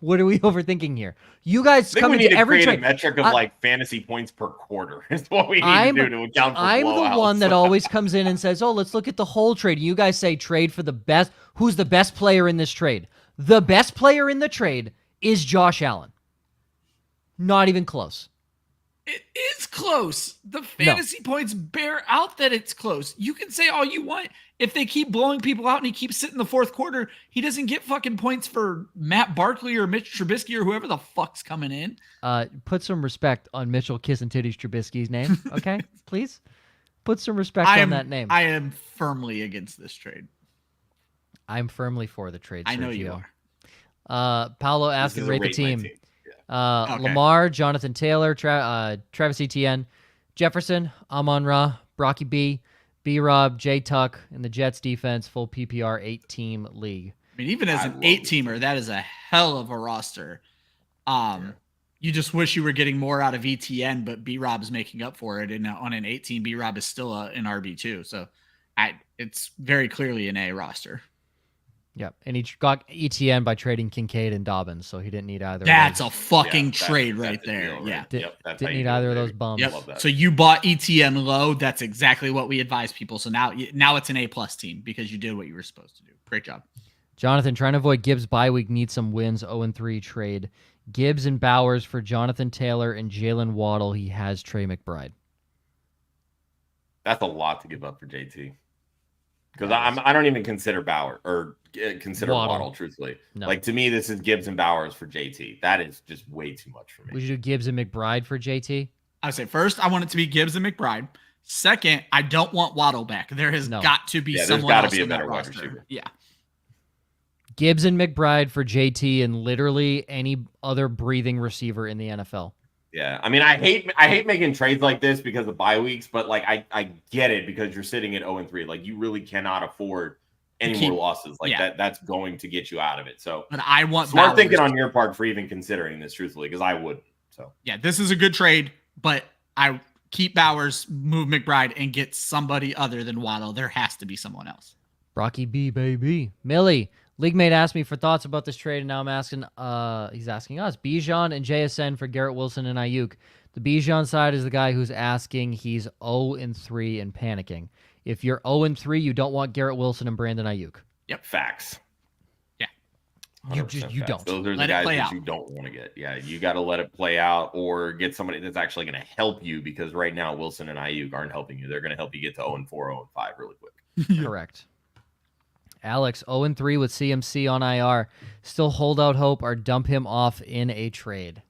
What are we overthinking here? You guys come into every trade. A metric of like fantasy points per quarter is what we need to do to account for I'm blowouts. the one that always comes in and says, "Oh, let's look at the whole trade." You guys say trade for the best. Who's the best player in this trade? The best player in the trade is Josh Allen. Not even close. It is close. The fantasy points bear out that it's close. You can say all you want. If they keep blowing people out and he keeps sitting the fourth quarter, he doesn't get fucking points for Matt Barkley or Mitch Trubisky or whoever the fuck's coming in. Put some respect on Mitchell Kiss and Titties Trubisky's name, okay? Please? Put some respect on that name. I am firmly against this trade. I'm firmly for the trade, Sergio. I know you are. Paulo asking, rate the team. Okay. Lamar, Jonathan Taylor, Travis Etienne, Jefferson, Amon-Ra, Brocky B-Rob, J-Tuck, and the Jets defense, full PPR 8-team league. I mean, even as an 8-teamer, that is a hell of a roster. You just wish you were getting more out of Etienne, but B-Rob is making up for it. And on an 8-team, B-Rob is still an RB2. So it's very clearly an A roster. Yeah, and he got ETN by trading Kincaid and Dobbins, so he didn't need either. That's a fucking trade right there. Deal, right? Yeah, didn't need either of those bums. Yep. So you bought ETN low. That's exactly what we advise people. So now it's an A+ team because you did what you were supposed to do. Great job, Jonathan. Trying to avoid Gibbs bye week, needs some wins. 0-3 trade Gibbs and Bowers for Jonathan Taylor and Jalen Waddle. He has Trey McBride. That's a lot to give up for JT. Because I don't even consider Bauer or consider Waddle truthfully. No. Like, to me, this is Gibbs and Bowers for JT. That is just way too much for me. Would you do Gibbs and McBride for JT? I would say first, I want it to be Gibbs and McBride. Second, I don't want Waddle back. There has got to be someone else in that roster. Receiver. Yeah. Gibbs and McBride for JT and literally any other breathing receiver in the NFL. Yeah, I mean, I hate making trades like this because of bye weeks, but like I get it because you're sitting at 0-3. Like, you really cannot afford any more losses. Like that's going to get you out of it. So, but I want smart thinking on your part for even considering this, truthfully, because I wouldn't. So yeah, this is a good trade, but I keep Bowers, move McBride, and get somebody other than Waddle. There has to be someone else. Brocky B, baby. Millie. League mate asked me for thoughts about this trade, and now I'm asking, he's asking us. Bijan and JSN for Garrett Wilson and Ayuk. The Bijan side is the guy who's asking. He's 0-3 and panicking. If you're 0-3, you don't want Garrett Wilson and Brandon Ayuk. Yep, facts. Yeah. You don't. Those are the guys that you don't want to get. Yeah, you got to let it play out or get somebody that's actually going to help you, because right now Wilson and Ayuk aren't helping you. They're going to help you get to 0-4, 0-5 really quick. Correct. Alex, 0-3 with CMC on IR. Still hold out hope or dump him off in a trade.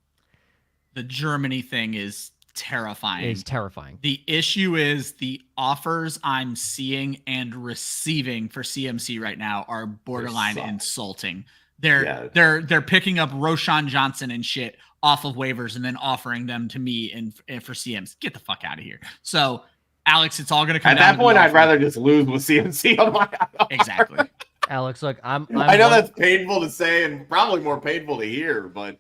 The Germany thing is terrifying. It's terrifying. The issue is the offers I'm seeing and receiving for CMC right now are borderline insulting. They're picking up Roshan Johnson and shit off of waivers and then offering them to me and for CMC. Get the fuck out of here. So, Alex, it's all going to come down at that point. I'd rather just lose with CMC on my IR. Exactly. Alex, look, I know that's painful to say and probably more painful to hear, but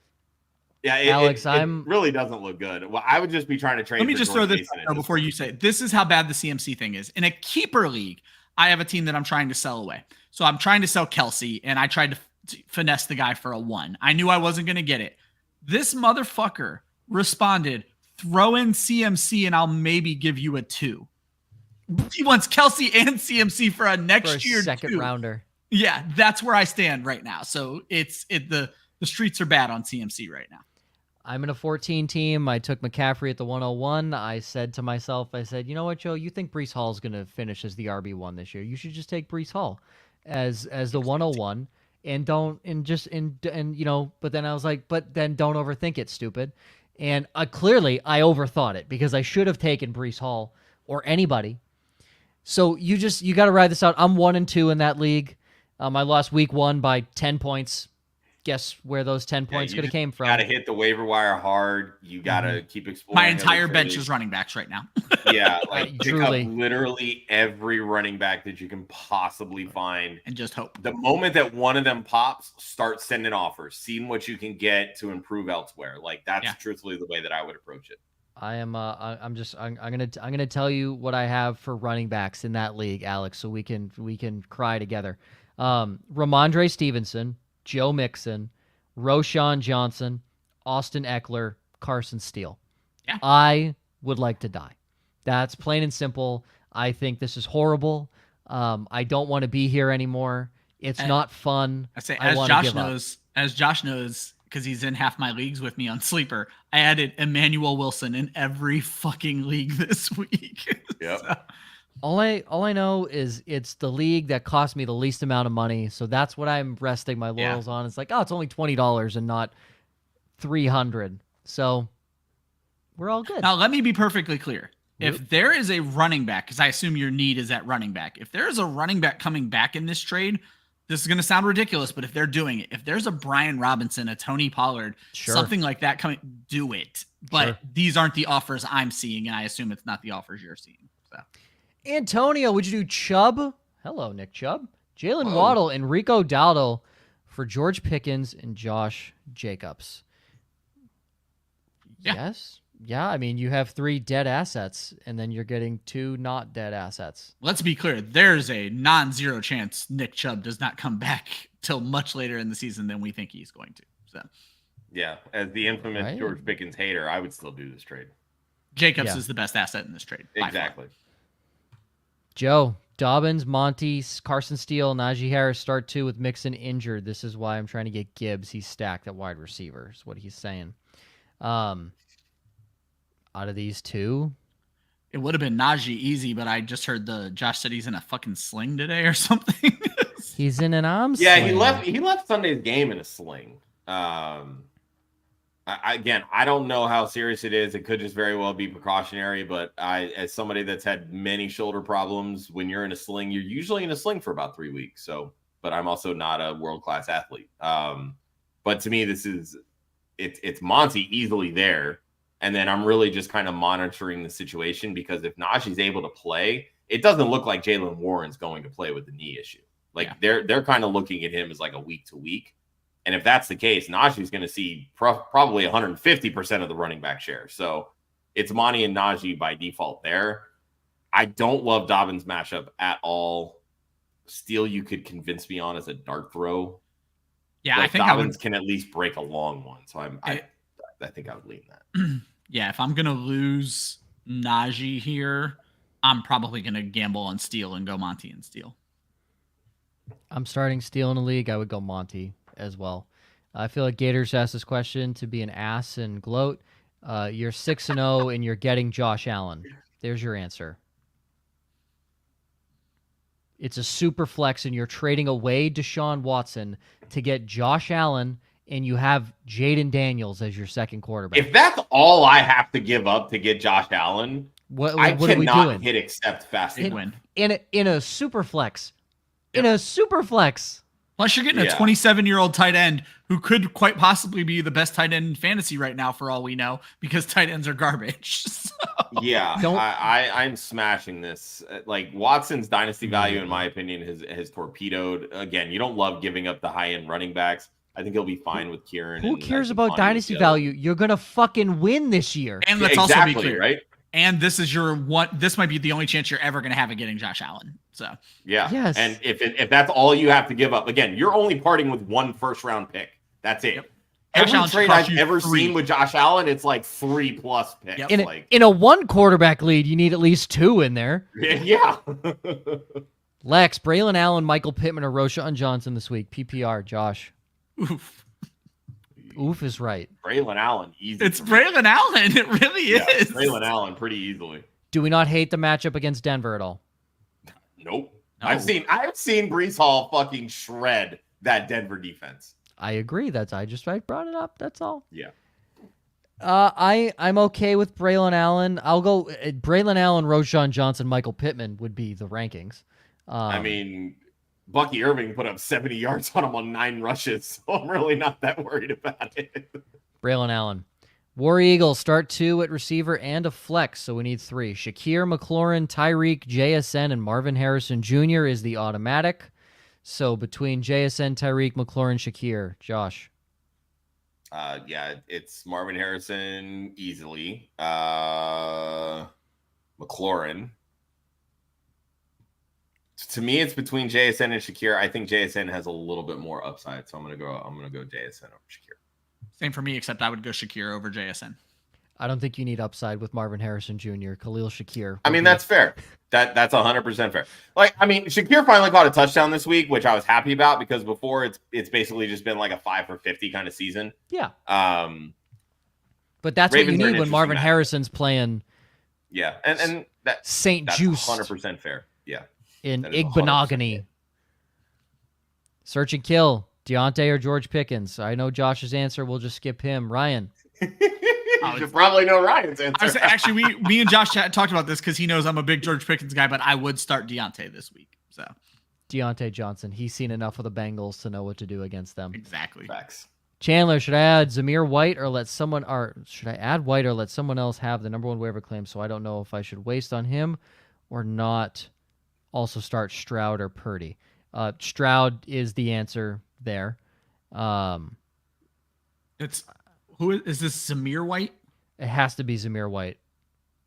yeah, it really doesn't look good. Well, I would just be trying to trade. Let me just throw this out before you say it. This is how bad the CMC thing is. In a keeper league, I have a team that I'm trying to sell away. So I'm trying to sell Kelsey, and I tried to finesse the guy for a 1. I knew I wasn't going to get it. This motherfucker responded, throw in CMC and I'll maybe give you a 2. He wants Kelsey and CMC for a next year second rounder. Yeah, that's where I stand right now. So the streets are bad on CMC right now. I'm in a 14 team. I took McCaffrey at the 101. I said to myself, you know what, Joe? You think Breece Hall is going to finish as the RB1 this year? You should just take Breece Hall as the 101 and but then I was like, but then don't overthink it, stupid. And clearly I overthought it because I should have taken Breece Hall or anybody. So you got to ride this out. I'm 1-2 in that league. I lost week 1 by 10 points. Guess where those 10 points could have came from. You got to hit the waiver wire hard. You got to keep exploring. My entire bench is running backs right now. Yeah, like pick up literally every running back that you can possibly find. And just hope. The moment that one of them pops, start sending offers. Seeing what you can get to improve elsewhere. Like, that's truthfully the way that I would approach it. I'm gonna tell you what I have for running backs in that league, Alex, so we can cry together. Ramondre Stevenson, Joe Mixon, Roschon Johnson, Austin Eckler, Carson Steele. Yeah. I would like to die. That's plain and simple. I think this is horrible. I don't want to be here anymore. It's not fun. I say, as Josh knows, because he's in half my leagues with me on Sleeper, I added Emmanuel Wilson in every fucking league this week. Yep. So. All I know is it's the league that cost me the least amount of money, so that's what I'm resting my laurels on. It's like, oh, it's only $20 and not $300. So we're all good. Now, let me be perfectly clear. If there is a running back, because I assume your need is at running back, if there is a running back coming back in this trade, this is going to sound ridiculous, but if they're doing it, if there's a Brian Robinson, a Tony Pollard, something like that coming, do it. But these aren't the offers I'm seeing, and I assume it's not the offers you're seeing. So, Antonio, would you do Chubb? Hello, Nick Chubb. Jalen Waddle, Enrico Daldo for George Pickens and Josh Jacobs. Yeah. Yes. Yeah, I mean, you have 3 dead assets, and then you're getting 2 not dead assets. Let's be clear. There's a non-zero chance Nick Chubb does not come back till much later in the season than we think he's going to. So, yeah, as the infamous George Pickens hater, I would still do this trade. Jacobs is the best asset in this trade. Exactly. Joe, Dobbins, Monty, Carson Steele, Najee Harris start 2 with Mixon injured. This is why I'm trying to get Gibbs. He's stacked at wide receiver, is what he's saying. Out of these 2, it would have been Najee easy, but I just heard Josh said he's in a fucking sling today or something. He's in an arm Yeah, sling. he left Sunday's game in a sling. Again, I don't know how serious it is. It could just very well be precautionary, but as somebody that's had many shoulder problems, when you're in a sling, you're usually in a sling for about 3 weeks. So, but I'm also not a world-class athlete. But to me, it's Monty easily there. And then I'm really just kind of monitoring the situation, because if Najee's able to play, it doesn't look like Jaylen Warren's going to play with the knee issue. They're kind of looking at him as like a week to week. And if that's the case, Najee's going to see probably 150% of the running back share. So it's Monty and Najee by default there. I don't love Dobbins' matchup at all. Steele, you could convince me on as a dart throw. Yeah, I think Dobbins can at least break a long one. So I think I would lean that. Yeah, if I'm going to lose Najee here, I'm probably going to gamble on Steele and go Monty and Steele. I'm starting Steele in a league. I would go Monty as well. I feel like Gators asked this question to be an ass and gloat. You're 6-0 and you're getting Josh Allen. There's your answer. It's a super flex and you're trading away Deshaun Watson to get Josh Allen, and you have Jaden Daniels as your second quarterback. If that's all I have to give up to get Josh Allen, what are we doing? Hit accept fast and win. In a super flex. Yep. In a super flex. Plus, you're getting a 27-year-old tight end who could quite possibly be the best tight end in fantasy right now, for all we know, because tight ends are garbage. So. Yeah, I'm smashing this. Like, Watson's dynasty value, in my opinion, has torpedoed. Again, you don't love giving up the high-end running backs. I think he'll be fine with Kieran. Who cares about dynasty value? You're going to fucking win this year. And let's also be clear, right? And this is this might be the only chance you're ever going to have at getting Josh Allen. So, yeah. Yes. And if that's all you have to give up, again, you're only parting with 1 first-round pick. That's it. Yep. Every trade I've ever seen with Josh Allen, it's like 3+ picks. Yep. In a 1 quarterback lead, you need at least 2 in there. Yeah. Lex, Braylon Allen, Michael Pittman, or Roschon Johnson this week. PPR, Josh. Oof. Oof is right. Braylon Allen, easy. It's Braylon Allen. It really is. Braylon Allen, pretty easily. Do we not hate the matchup against Denver at all? Nope. No. I've seen Breece Hall fucking shred that Denver defense. I agree. I brought it up. That's all. Yeah. I'm okay with Braylon Allen. I'll go Braylon Allen, Roschon Johnson, Michael Pittman would be the rankings. I mean, Bucky Irving put up 70 yards on him on 9 rushes, so I'm really not that worried about it. Braylon Allen. War Eagles start 2 at receiver and a flex, so we need 3. Shakir, McLaurin, Tyreek, JSN, and Marvin Harrison Jr. is the automatic. So between JSN, Tyreek, McLaurin, Shakir, Josh. Yeah, it's Marvin Harrison easily. McLaurin. To me, it's between JSN and Shakir. I think JSN has a little bit more upside, so I'm gonna go JSN over Shakir. Same for me, except I would go Shakir over JSN. I don't think you need upside with Marvin Harrison Jr., Khalil Shakir. I mean, that's fair. That's 100% fair. Like, I mean, Shakir finally caught a touchdown this week, which I was happy about because before it's basically just been like a 5 for 50 kind of season. Yeah. But that's Ravens what you need when Marvin Harrison's playing. Yeah, and that's Juiced 100% fair. Yeah. In Igbenogany. Search and kill. Deontay or George Pickens? I know Josh's answer. We'll just skip him. Ryan. You should probably know Ryan's answer. Actually, me and Josh talked about this because he knows I'm a big George Pickens guy, but I would start Deontay this week. So Deontay Johnson. He's seen enough of the Bengals to know what to do against them. Exactly. Facts. Chandler, should I add Zamir White or should I add White or let someone else have the number one waiver claim? So I don't know if I should waste on him or not. Also start Stroud or Purdy. Stroud is the answer there. Is this Zamir White? It has to be Zamir White.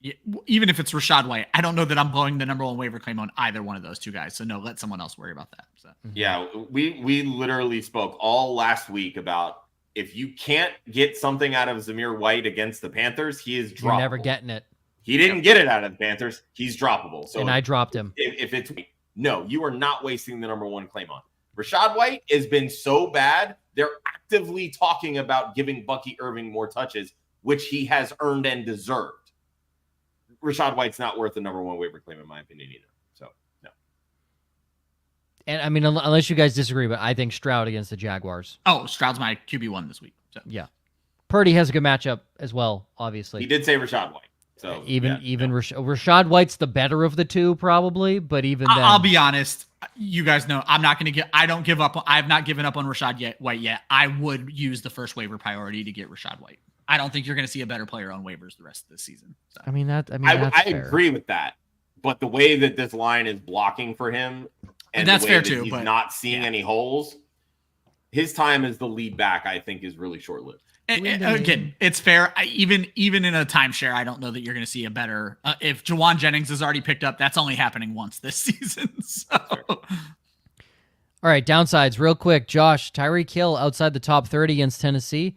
Yeah, even if it's Rashad White, I don't know that I'm blowing the number one waiver claim on either one of those two guys. So no, let someone else worry about that. So. Yeah, we literally spoke all last week about if you can't get something out of Zamir White against the Panthers, he is droppable. You're never getting it. He didn't get it out of the Panthers. He's droppable. So and I dropped him. If it's no, you are not wasting the number one claim on. Rashad White has been so bad, they're actively talking about giving Bucky Irving more touches, which he has earned and deserved. Rashad White's not worth the number one waiver claim, in my opinion, either. So, no. And I mean, unless you guys disagree, but I think Stroud against the Jaguars. Oh, Stroud's my QB1 this week. So. Yeah. Purdy has a good matchup as well, obviously. He did say Rashad White. So Rashad White's the better of the two, probably, but even then. I'll be honest. You guys know I'm not going to get. I don't give up. I've not given up on Rashad White yet. I would use the first waiver priority to get Rashad White. I don't think you're going to see a better player on waivers the rest of this season. So. I agree with that, but the way that this line is blocking for him, and that's the way fair that too. He's but not seeing any holes. His time as the lead back, I think, is really short-lived. And again, it's fair. Even in a timeshare, I don't know that you're going to see a better. If Jawan Jennings is already picked up, that's only happening once this season. So. All right, downsides real quick. Josh, Tyreek Hill outside the top 30 against Tennessee.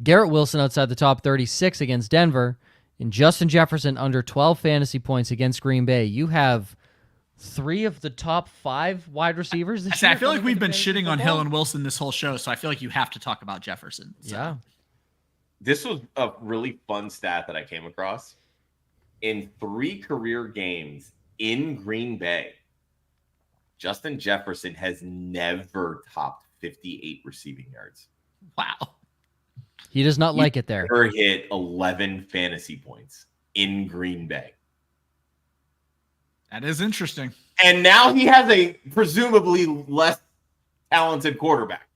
Garrett Wilson outside the top 36 against Denver. And Justin Jefferson under 12 fantasy points against Green Bay. You have 3 of the top 5 wide receivers this year. I feel like we've been shitting on Hill and Wilson this whole show, so I feel like you have to talk about Jefferson. So. Yeah. This was a really fun stat that I came across. In 3 career games in Green Bay, Justin Jefferson has never topped 58 receiving yards. Wow. He does not like it there. Never hit 11 fantasy points in Green Bay. That is interesting. And now he has a presumably less talented quarterback.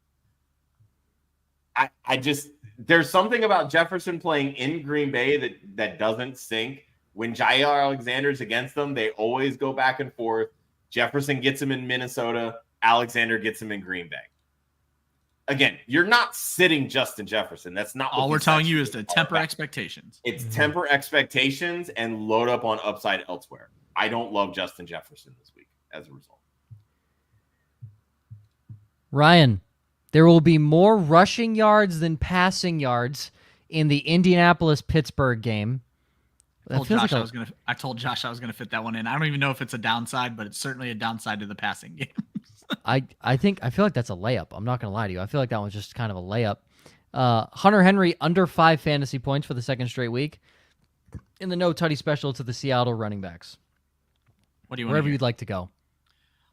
I just... There's something about Jefferson playing in Green Bay that doesn't sink. When Jair Alexander's against them, they always go back and forth. Jefferson gets him in Minnesota. Alexander gets him in Green Bay. Again, you're not sitting Justin Jefferson. That's not all we're telling you is to temper expectations. It's temper expectations and load up on upside elsewhere. I don't love Justin Jefferson this week as a result. Ryan. There will be more rushing yards than passing yards in the Indianapolis-Pittsburgh game. I told Josh I was gonna fit that one in. I don't even know if it's a downside, but it's certainly a downside to the passing game. I feel like that's a layup. I'm not gonna lie to you. I feel like that one's just kind of a layup. Hunter Henry under 5 fantasy points for the second straight week. In the no tutty special to the Seattle running backs. What do you want? Wherever you'd like to go.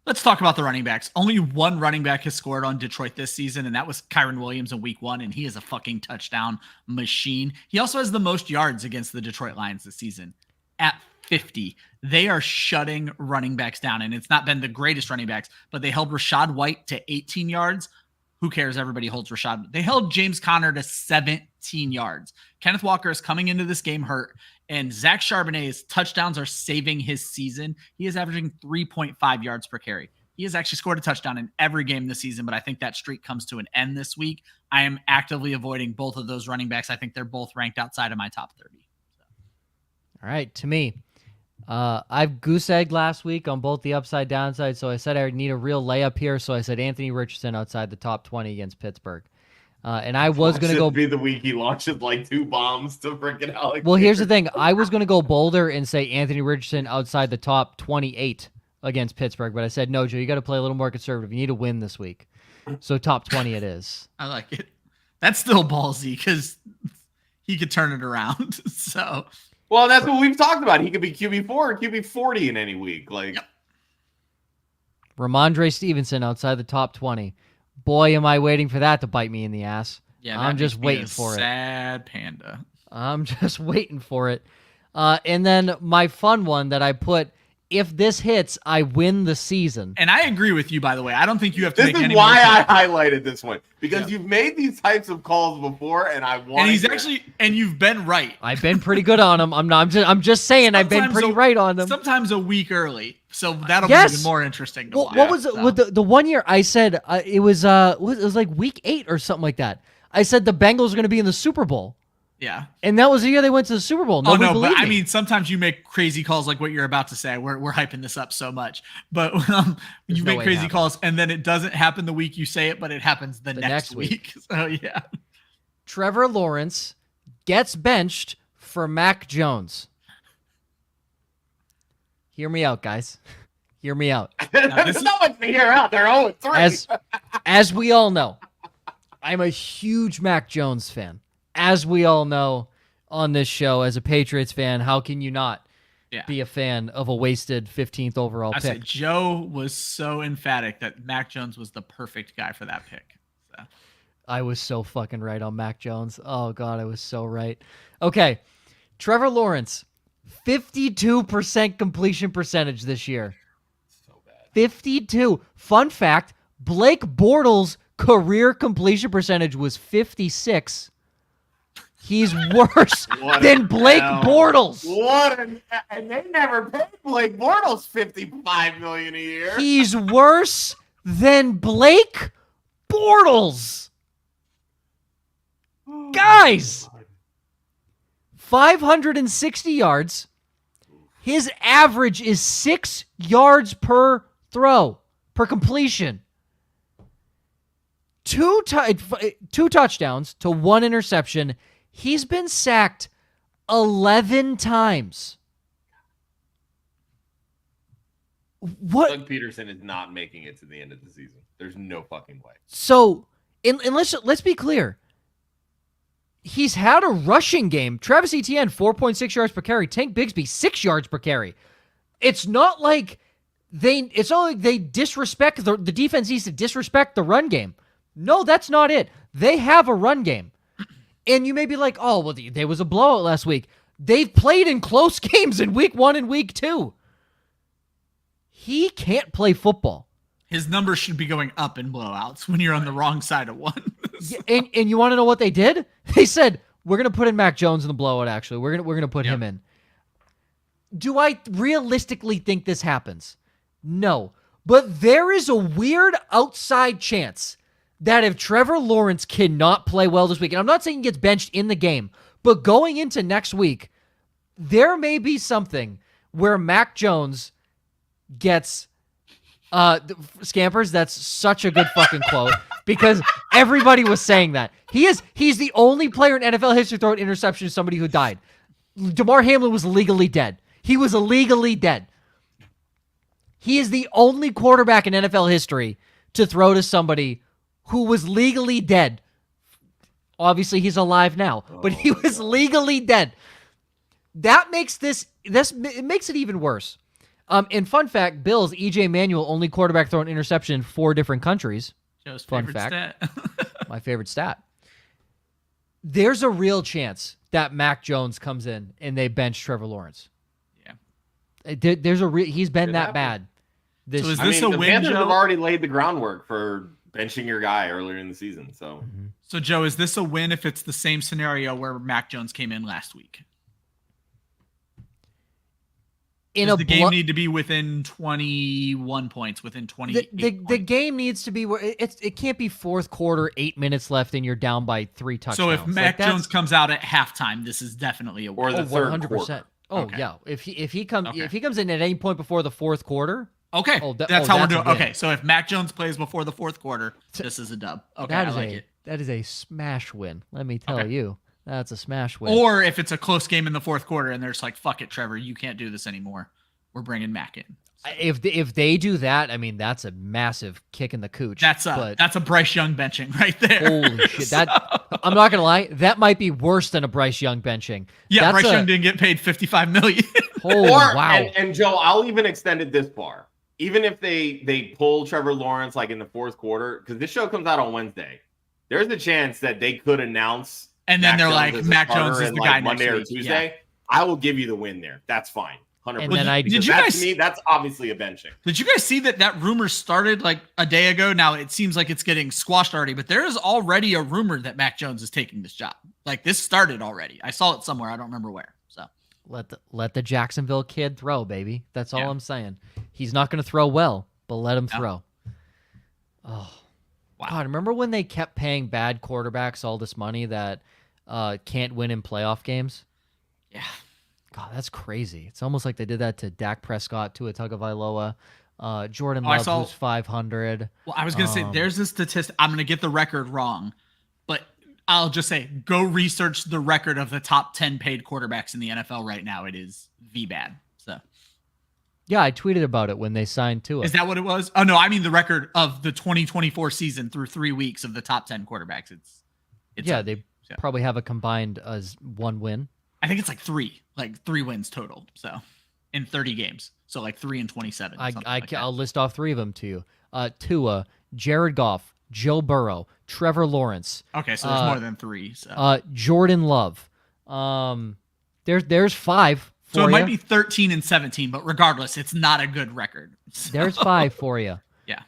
Let's talk about the running backs. Only one running back has scored on Detroit this season, and that was Kyron Williams in week 1, and he is a fucking touchdown machine. He also has the most yards against the Detroit Lions this season at 50. They are shutting running backs down, and it's not been the greatest running backs, but they held Rashad White to 18 yards. Who cares? Everybody holds Rashad. They held James Conner to 17 yards. Kenneth Walker is coming into this game hurt, and Zach Charbonnet's touchdowns are saving his season. He is averaging 3.5 yards per carry. He has actually scored a touchdown in every game this season, but I think that streak comes to an end this week. I am actively avoiding both of those running backs. I think they're both ranked outside of my top 30. All right, to me, I've goose egged last week on both the upside downside, so I said I would need a real layup here. So I said Anthony Richardson outside the top 20 against Pittsburgh. And I was going to go be the week he launches like 2 bombs to freaking Alex. Well, here's the thing. I was going to go bolder and say Anthony Richardson outside the top 28 against Pittsburgh, but I said, no, Joe, you got to play a little more conservative. You need to win this week. So top 20 it is. I like it. That's still ballsy because he could turn it around. So, well, that's what we've talked about. He could be QB4 or QB40 in any week. Like, yep. Ramondre Stevenson outside the top 20. Boy, am I waiting for that to bite me in the ass. Yeah, I'm just waiting for it. Sad panda. I'm just waiting for it. And then my fun one that I put, if this hits, I win the season. And I agree with you, by the way. I don't think you have to this make any is why more I highlighted this one. Because you've made these types of calls before, and I want. And he's actually, and you've been right. I've been pretty good on him. I'm just saying I've been pretty right on them. Sometimes a week early, so that'll be even more interesting to watch. What was it? With the 1 year I said it was like week 8 or something like that. I said the Bengals are going to be in the Super Bowl. Yeah. And that was the year they went to the Super Bowl. Nobody believed me. I mean, sometimes you make crazy calls like what you're about to say. We're hyping this up so much. But you make crazy calls, and then it doesn't happen the week you say it, but it happens the next week. So, yeah. Trevor Lawrence gets benched for Mac Jones. Hear me out, guys. Hear me out. There's not much to hear out. They're 0-3. As we all know, I'm a huge Mac Jones fan. As we all know on this show, as a Patriots fan, how can you not be a fan of a wasted 15th overall pick? Said Joe was so emphatic that Mac Jones was the perfect guy for that pick. So. I was so fucking right on Mac Jones. Oh, God, I was so right. Okay, Trevor Lawrence, 52% completion percentage this year. So bad. 52. Fun fact, Blake Bortles' career completion percentage was 56. He's worse than Blake Bortles. And they never paid Blake Bortles $55 million a year. He's worse than Blake Bortles. Guys, 560 yards. His average is 6 yards per throw, per completion. Two touchdowns to 1 interception. He's been sacked 11 times. What? Doug Peterson is not making it to the end of the season. There's no fucking way. So, and let's be clear. He's had a rushing game. Travis Etienne, 4.6 yards per carry. Tank Bigsby, 6 yards per carry. It's not like they disrespect the defense needs to disrespect the run game. No, that's not it. They have a run game. And you may be like, oh, well, there was a blowout last week. They've played in close games in week 1 and week 2. He can't play football. His numbers should be going up in blowouts when you're on the wrong side of one. and you want to know what they did? They said, we're going to put in Mac Jones in the blowout, actually. We're going to put him in. Do I realistically think this happens? No. But there is a weird outside chance that if Trevor Lawrence cannot play well this week, and I'm not saying he gets benched in the game, but going into next week, there may be something where Mac Jones gets Scampers. That's such a good fucking quote because everybody was saying that. He's the only player in NFL history to throw an interception to somebody who died. DeMar Hamlin was legally dead. He was illegally dead. He is the only quarterback in NFL history to throw to somebody who was legally dead. Obviously, he's alive now, but he was legally dead. That makes it makes it even worse. And fun fact, Bills, E.J. Manuel, only quarterback thrown interception in 4 different countries. Joe's fun favorite fact. stat. My favorite stat. There's a real chance that Mac Jones comes in and they bench Trevor Lawrence. Yeah. He's been that bad. So is this a the win, Panthers Joe? have already laid the groundwork for benching your guy earlier in the season. So, So Joe, is this a win if it's the same scenario where Mac Jones came in last week? Does the game need to be within 21 points, within 28 points? The game needs to be where it can't be fourth quarter, 8 minutes left, and you're down by 3 touchdowns. So if Mac Jones comes out at halftime, this is definitely a win. Or the third quarter. Oh Okay. yeah, if he comes in at any point before the fourth quarter. Okay, that's how we're doing. Okay, so if Mac Jones plays before the fourth quarter, this is a dub. Okay, I like it. That is a smash win. Let me tell you, that's a smash win. Or if it's a close game in the fourth quarter and they're just like, "Fuck it, Trevor, you can't do this anymore. We're bringing Mac in." So. If they do that, I mean, that's a massive kick in the cooch. That's a Bryce Young benching right there. Holy shit! I'm not gonna lie, that might be worse than a Bryce Young benching. Yeah, Bryce Young didn't get paid $55 million. Holy wow! And Joe, I'll even extend it this far. Even if they pull Trevor Lawrence like in the fourth quarter, because this show comes out on Wednesday, there's a chance that they could announce. And then they're like, Mac Jones is the guy Monday or next week. Tuesday. Yeah. I will give you the win there. That's fine. 100%. And then did you guys see that's obviously a benching. Did you guys see that rumor started like a day ago? Now it seems like it's getting squashed already, but there is already a rumor that Mac Jones is taking this job. Like this started already. I saw it somewhere. I don't remember where. So let the Jacksonville kid throw, baby. That's all I'm saying. He's not going to throw well, but let him throw. Oh, wow. God, remember when they kept paying bad quarterbacks all this money that can't win in playoff games? Yeah. God, that's crazy. It's almost like they did that to Dak Prescott, Tua Tagovailoa, Jordan Love, who's 500. Well, I was going to say, there's a statistic. I'm going to get the record wrong, but I'll just say, go research the record of the top 10 paid quarterbacks in the NFL right now. It is V-bad. So, yeah, I tweeted about it when they signed Tua. Is that what it was? Oh, no, I mean the record of the 2024 season through 3 weeks of the top 10 quarterbacks. They probably have a combined as one win. I think it's like three wins total. So in 30 games. So like 3-27. I'll list off three of them to you. Tua, Jared Goff, Joe Burrow, Trevor Lawrence. Okay, so there's more than three. So Jordan Love. There's five. So it might be 13-17, but regardless, it's not a good record. So. There's five for you. Yeah.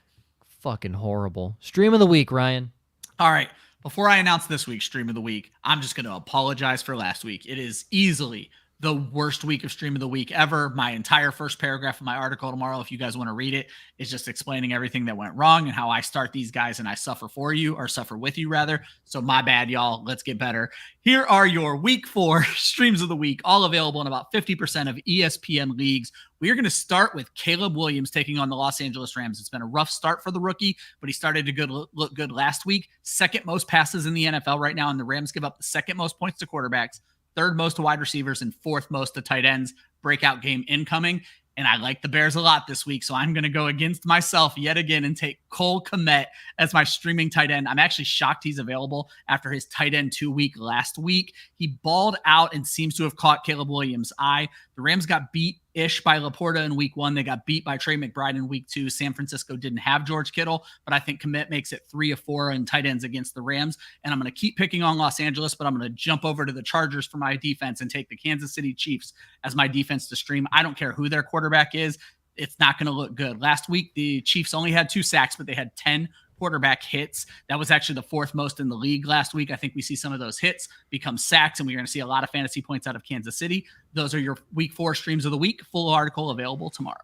Fucking horrible. Stream of the week, Ryan. All right. Before I announce this week's stream of the week, I'm just going to apologize for last week. It is easily the worst week of stream of the week ever. My entire first paragraph of my article tomorrow, if you guys want to read it, is just explaining everything that went wrong and how I start these guys and I suffer for you, or suffer with you rather. So my bad, y'all. Let's get better. Here are your week 4 streams of the week, all available in about 50% of ESPN leagues. We are going to start with Caleb Williams taking on the Los Angeles Rams. It's been a rough start for the rookie, but he started to look good last week. Second most passes in the NFL right now, and the Rams give up the second most points to quarterbacks, third most to wide receivers, and fourth most to tight ends. Breakout game incoming. And I like the Bears a lot this week, so I'm going to go against myself yet again and take Cole Kmet as my streaming tight end. I'm actually shocked he's available after his tight end 2 week last week. He balled out and seems to have caught Caleb Williams' eye. The Rams got beat-ish by Laporta in week 1. They got beat by Trey McBride in week 2. San Francisco didn't have George Kittle, but I think Kmet makes it 3 of 4 in tight ends against the Rams. And I'm going to keep picking on Los Angeles, but I'm going to jump over to the Chargers for my defense and take the Kansas City Chiefs as my defense to stream. I don't care who their quarterback is. It's not going to look good. Last week, the Chiefs only had 2 sacks, but they had 10 quarterback hits. That was actually the 4th most in the league last week. I think we see some of those hits become sacks, and we're going to see a lot of fantasy points out of Kansas City. Those are your week 4 streams of the week. Full article available tomorrow.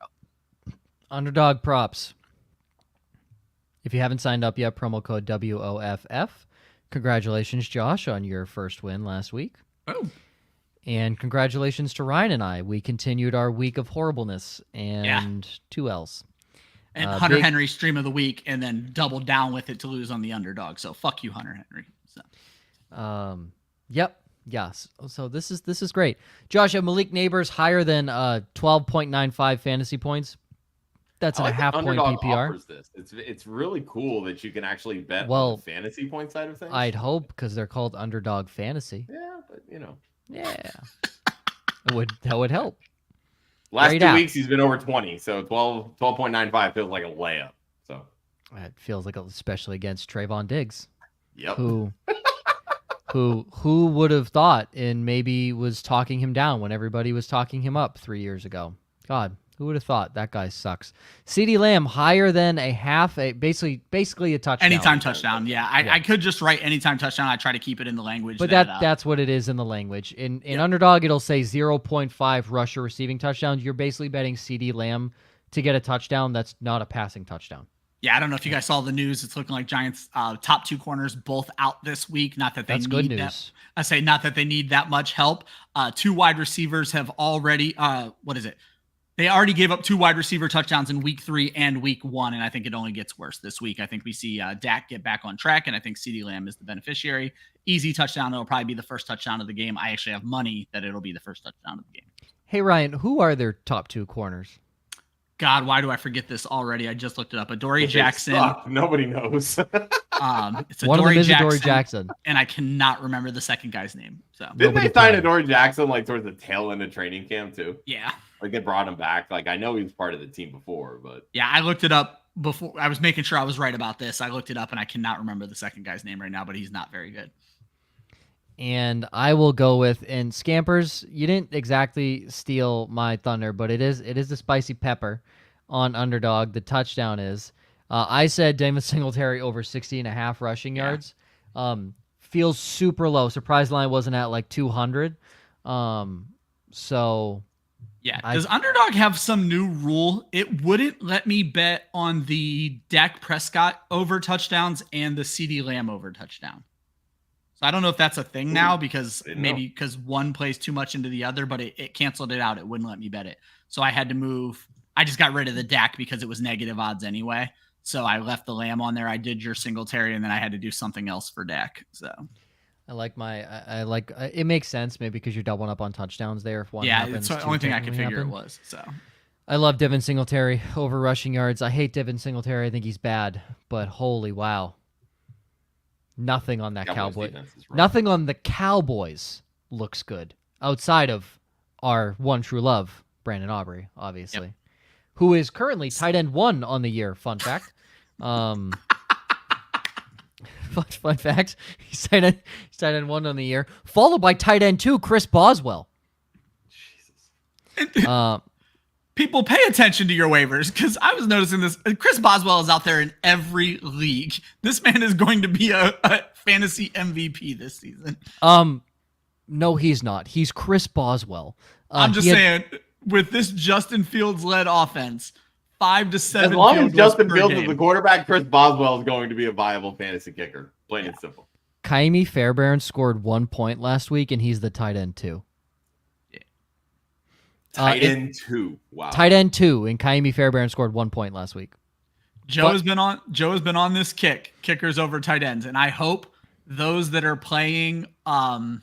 Underdog props. If you haven't signed up yet, promo code WOFF. Congratulations, Josh, on your first win last week. Oh. And congratulations to Ryan and I. We continued our week of horribleness and 2 L's. And Hunter Henry stream of the week, and then doubled down with it to lose on the underdog. So fuck you, Hunter Henry. So. Yep. Yes. So this is great. Josh, have Malik Neighbors higher than 12.95 fantasy points? That's a half point PPR. Offers this. It's really cool that you can actually bet on the fantasy point side of things. I'd hope, because they're called Underdog Fantasy. Yeah, but Yeah. that would help. Last 2 weeks, he's been over 20, so 12.95 feels like a layup. So it feels like, especially against Trayvon Diggs. Yep. Who would have thought, and maybe was talking him down when everybody was talking him up 3 years ago? God, who would have thought? That guy sucks. CeeDee Lamb higher than basically a touchdown. Anytime touchdown. Yeah. I could just write anytime touchdown. I try to keep it in the language. But that's what it is in the language. In Underdog, it'll say 0.5 rusher receiving touchdowns. You're basically betting CeeDee Lamb to get a touchdown that's not a passing touchdown. Yeah, I don't know if you guys saw the news. It's looking like Giants' top 2 corners both out this week. Not that they That's need good news. that. I say not that they need that much help. 2 wide receivers have already They already gave up 2 wide receiver touchdowns in week 3 and week 1, and I think it only gets worse this week. I think we see Dak get back on track, and I think CeeDee Lamb is the beneficiary. Easy touchdown. It'll probably be the first touchdown of the game. I actually have money that it'll be the first touchdown of the game. Hey, Ryan, who are their top 2 corners? God, why do I forget this already? I just looked it up. Adoree Jackson. Nobody knows. It's One of them is Adoree Jackson. And I cannot remember the second guy's name. So Didn't they sign Adoree Jackson like towards the tail end of training camp too? Yeah. Like they brought him back. Like I know he was part of the team before, but yeah, I looked it up before. I was making sure I was right about this. I looked it up and I cannot remember the second guy's name right now, but he's not very good. And I will go with, and Scampers, you didn't exactly steal my thunder, but it is the spicy pepper on Underdog. The touchdown is, I said David Singletary over 60.5 rushing yards. Feels super low. Surprise line wasn't at like 200. So yeah. Does Underdog have some new rule? It wouldn't let me bet on the Dak Prescott over touchdowns and the CeeDee Lamb over touchdown. So I don't know if that's a thing now because one plays too much into the other, but it canceled it out. It wouldn't let me bet it. So I had to move. I just got rid of the Dak because it was negative odds anyway. So I left the Lamb on there. I did your Singletary, and then I had to do something else for Dak. So I like it makes sense maybe because you're doubling up on touchdowns there. If one happens, it's the only thing I could figure it was. So I love Devin Singletary over rushing yards. I hate Devin Singletary. I think he's bad, but holy wow. Nothing on that Cowboys. Nothing on the Cowboys looks good outside of our one true love, Brandon Aubrey, obviously, who is currently tight end 1 on the year. Fun fact. Fun fact. He's tight end 1 on the year, followed by tight end 2, Chris Boswell. Jesus. People pay attention to your waivers because I was noticing this. Chris Boswell is out there in every league. This man is going to be a fantasy MVP this season. No, he's not. He's Chris Boswell. I'm just saying, with this Justin Fields-led offense, 5 to 7. As long as Justin Fields is the quarterback, Chris Boswell is going to be a viable fantasy kicker. Plain and simple. Kaimi Fairbairn scored 1 point last week, and he's the tight end 2. Tight end 2. Wow. Tight end 2, and Kaimi Fairbairn scored 1 point last week. Joe has been on this kickers over tight ends, and I hope those that are playing over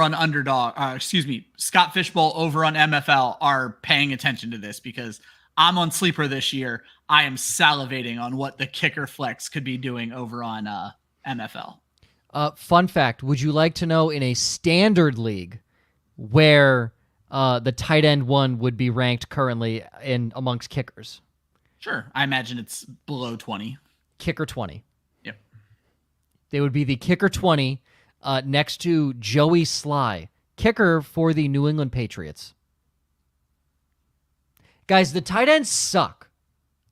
on Underdog, Scott Fishbowl over on MFL are paying attention to this because I'm on Sleeper this year. I am salivating on what the kicker flex could be doing over on MFL. Fun fact, would you like to know in a standard league where the tight end 1 would be ranked currently in amongst kickers? Sure. I imagine it's below 20. Kicker 20. Yep. They would be the kicker 20 next to Joey Sly, kicker for the New England Patriots. Guys, the tight ends suck.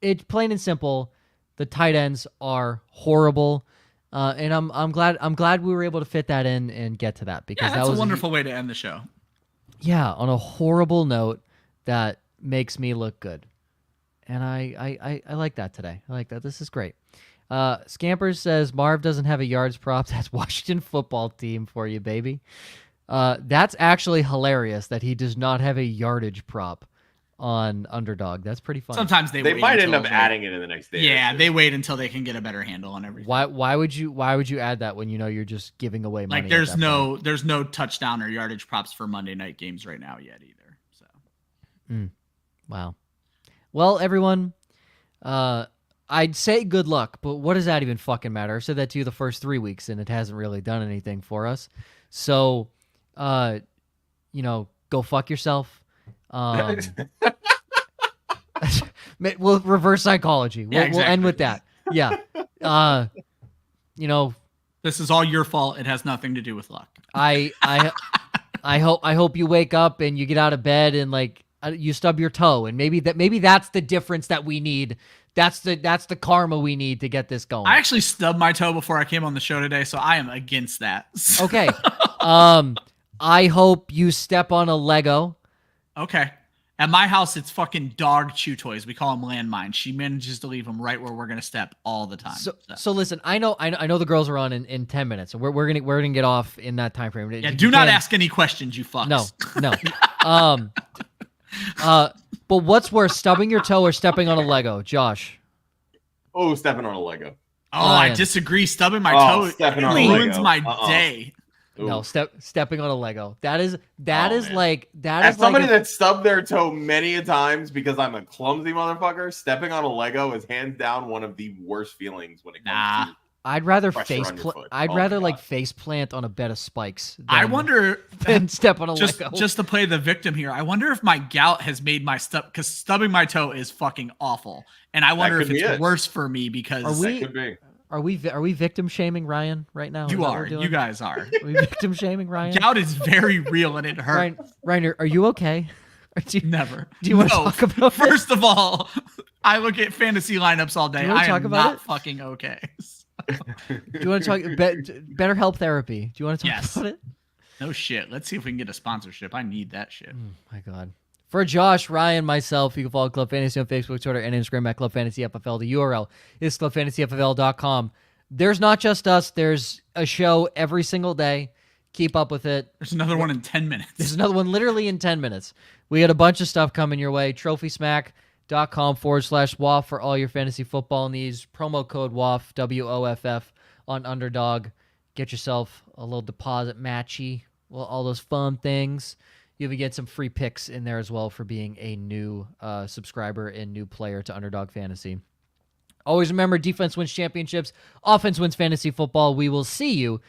It's plain and simple. The tight ends are horrible. And I'm glad we were able to fit that in and get to that because that's a wonderful way to end the show. Yeah, on a horrible note that makes me look good. And I like that today. I like that. This is great. Scampers says, Marv doesn't have a yards prop. That's Washington football team for you, baby. That's actually hilarious that he does not have a yardage prop on Underdog. That's pretty funny. Sometimes they might end up adding it in the next day. Yeah, they wait until they can get a better handle on everything. Why would you add that when you know you're just giving away money? Like there's no touchdown or yardage props for Monday night games right now yet either. So wow. Well, everyone, I'd say good luck, but what does that even fucking matter? I've said that to you the first 3 weeks and it hasn't really done anything for us. So go fuck yourself. We'll reverse psychology. We'll end with that. Yeah. This is all your fault. It has nothing to do with luck. I hope you wake up and you get out of bed and you stub your toe, and maybe that's the difference that we need. That's the karma we need to get this going. I actually stubbed my toe before I came on the show today, so I am against that. Okay. I hope you step on a Lego. Okay. At my house, it's fucking dog chew toys. We call them landmines. She manages to leave them right where we're gonna step all the time. So listen, I know the girls are on in 10 minutes, and we're gonna get off in that time frame. Yeah, do not ask any questions, you fucks. No. But what's worse, stubbing your toe or stepping on a Lego, Josh? Oh, stepping on a Lego. Oh, I disagree. Stubbing my toe ruins my day. Ooh. No, stepping on a Lego. That is As somebody that stubbed their toe many a times because I'm a clumsy motherfucker, stepping on a Lego is hands down one of the worst feelings when it comes to I'd rather face plant on a bed of spikes. I wonder than step on a Lego. Just to play the victim here. I wonder if my gout has made my because stubbing my toe is fucking awful, and I wonder if it's worse for me because Are we victim shaming Ryan right now? You are. You guys are. Are we victim shaming Ryan? Gout is very real and it hurts. Ryan, are you okay? Never. Do you want to talk about it? First of all, I look at fantasy lineups all day. I am not fucking okay. Do you want to talk better help therapy? Do you want to talk about it? No shit. Let's see if we can get a sponsorship. I need that shit. Oh my God. For Josh, Ryan, myself, you can follow Club Fantasy on Facebook, Twitter, and Instagram at Club Fantasy FFL. The URL is clubfantasyffl.com. There's not just us. There's a show every single day. Keep up with it. There's another one in 10 minutes. There's another one literally in 10 minutes. We got a bunch of stuff coming your way. TrophySmack.com/WAF for all your fantasy football needs. Promo code WAF, WOFF, on Underdog. Get yourself a little deposit matchy. Well, all those fun things. You even get some free picks in there as well for being a new subscriber and new player to Underdog Fantasy. Always remember, defense wins championships. Offense wins fantasy football. We will see you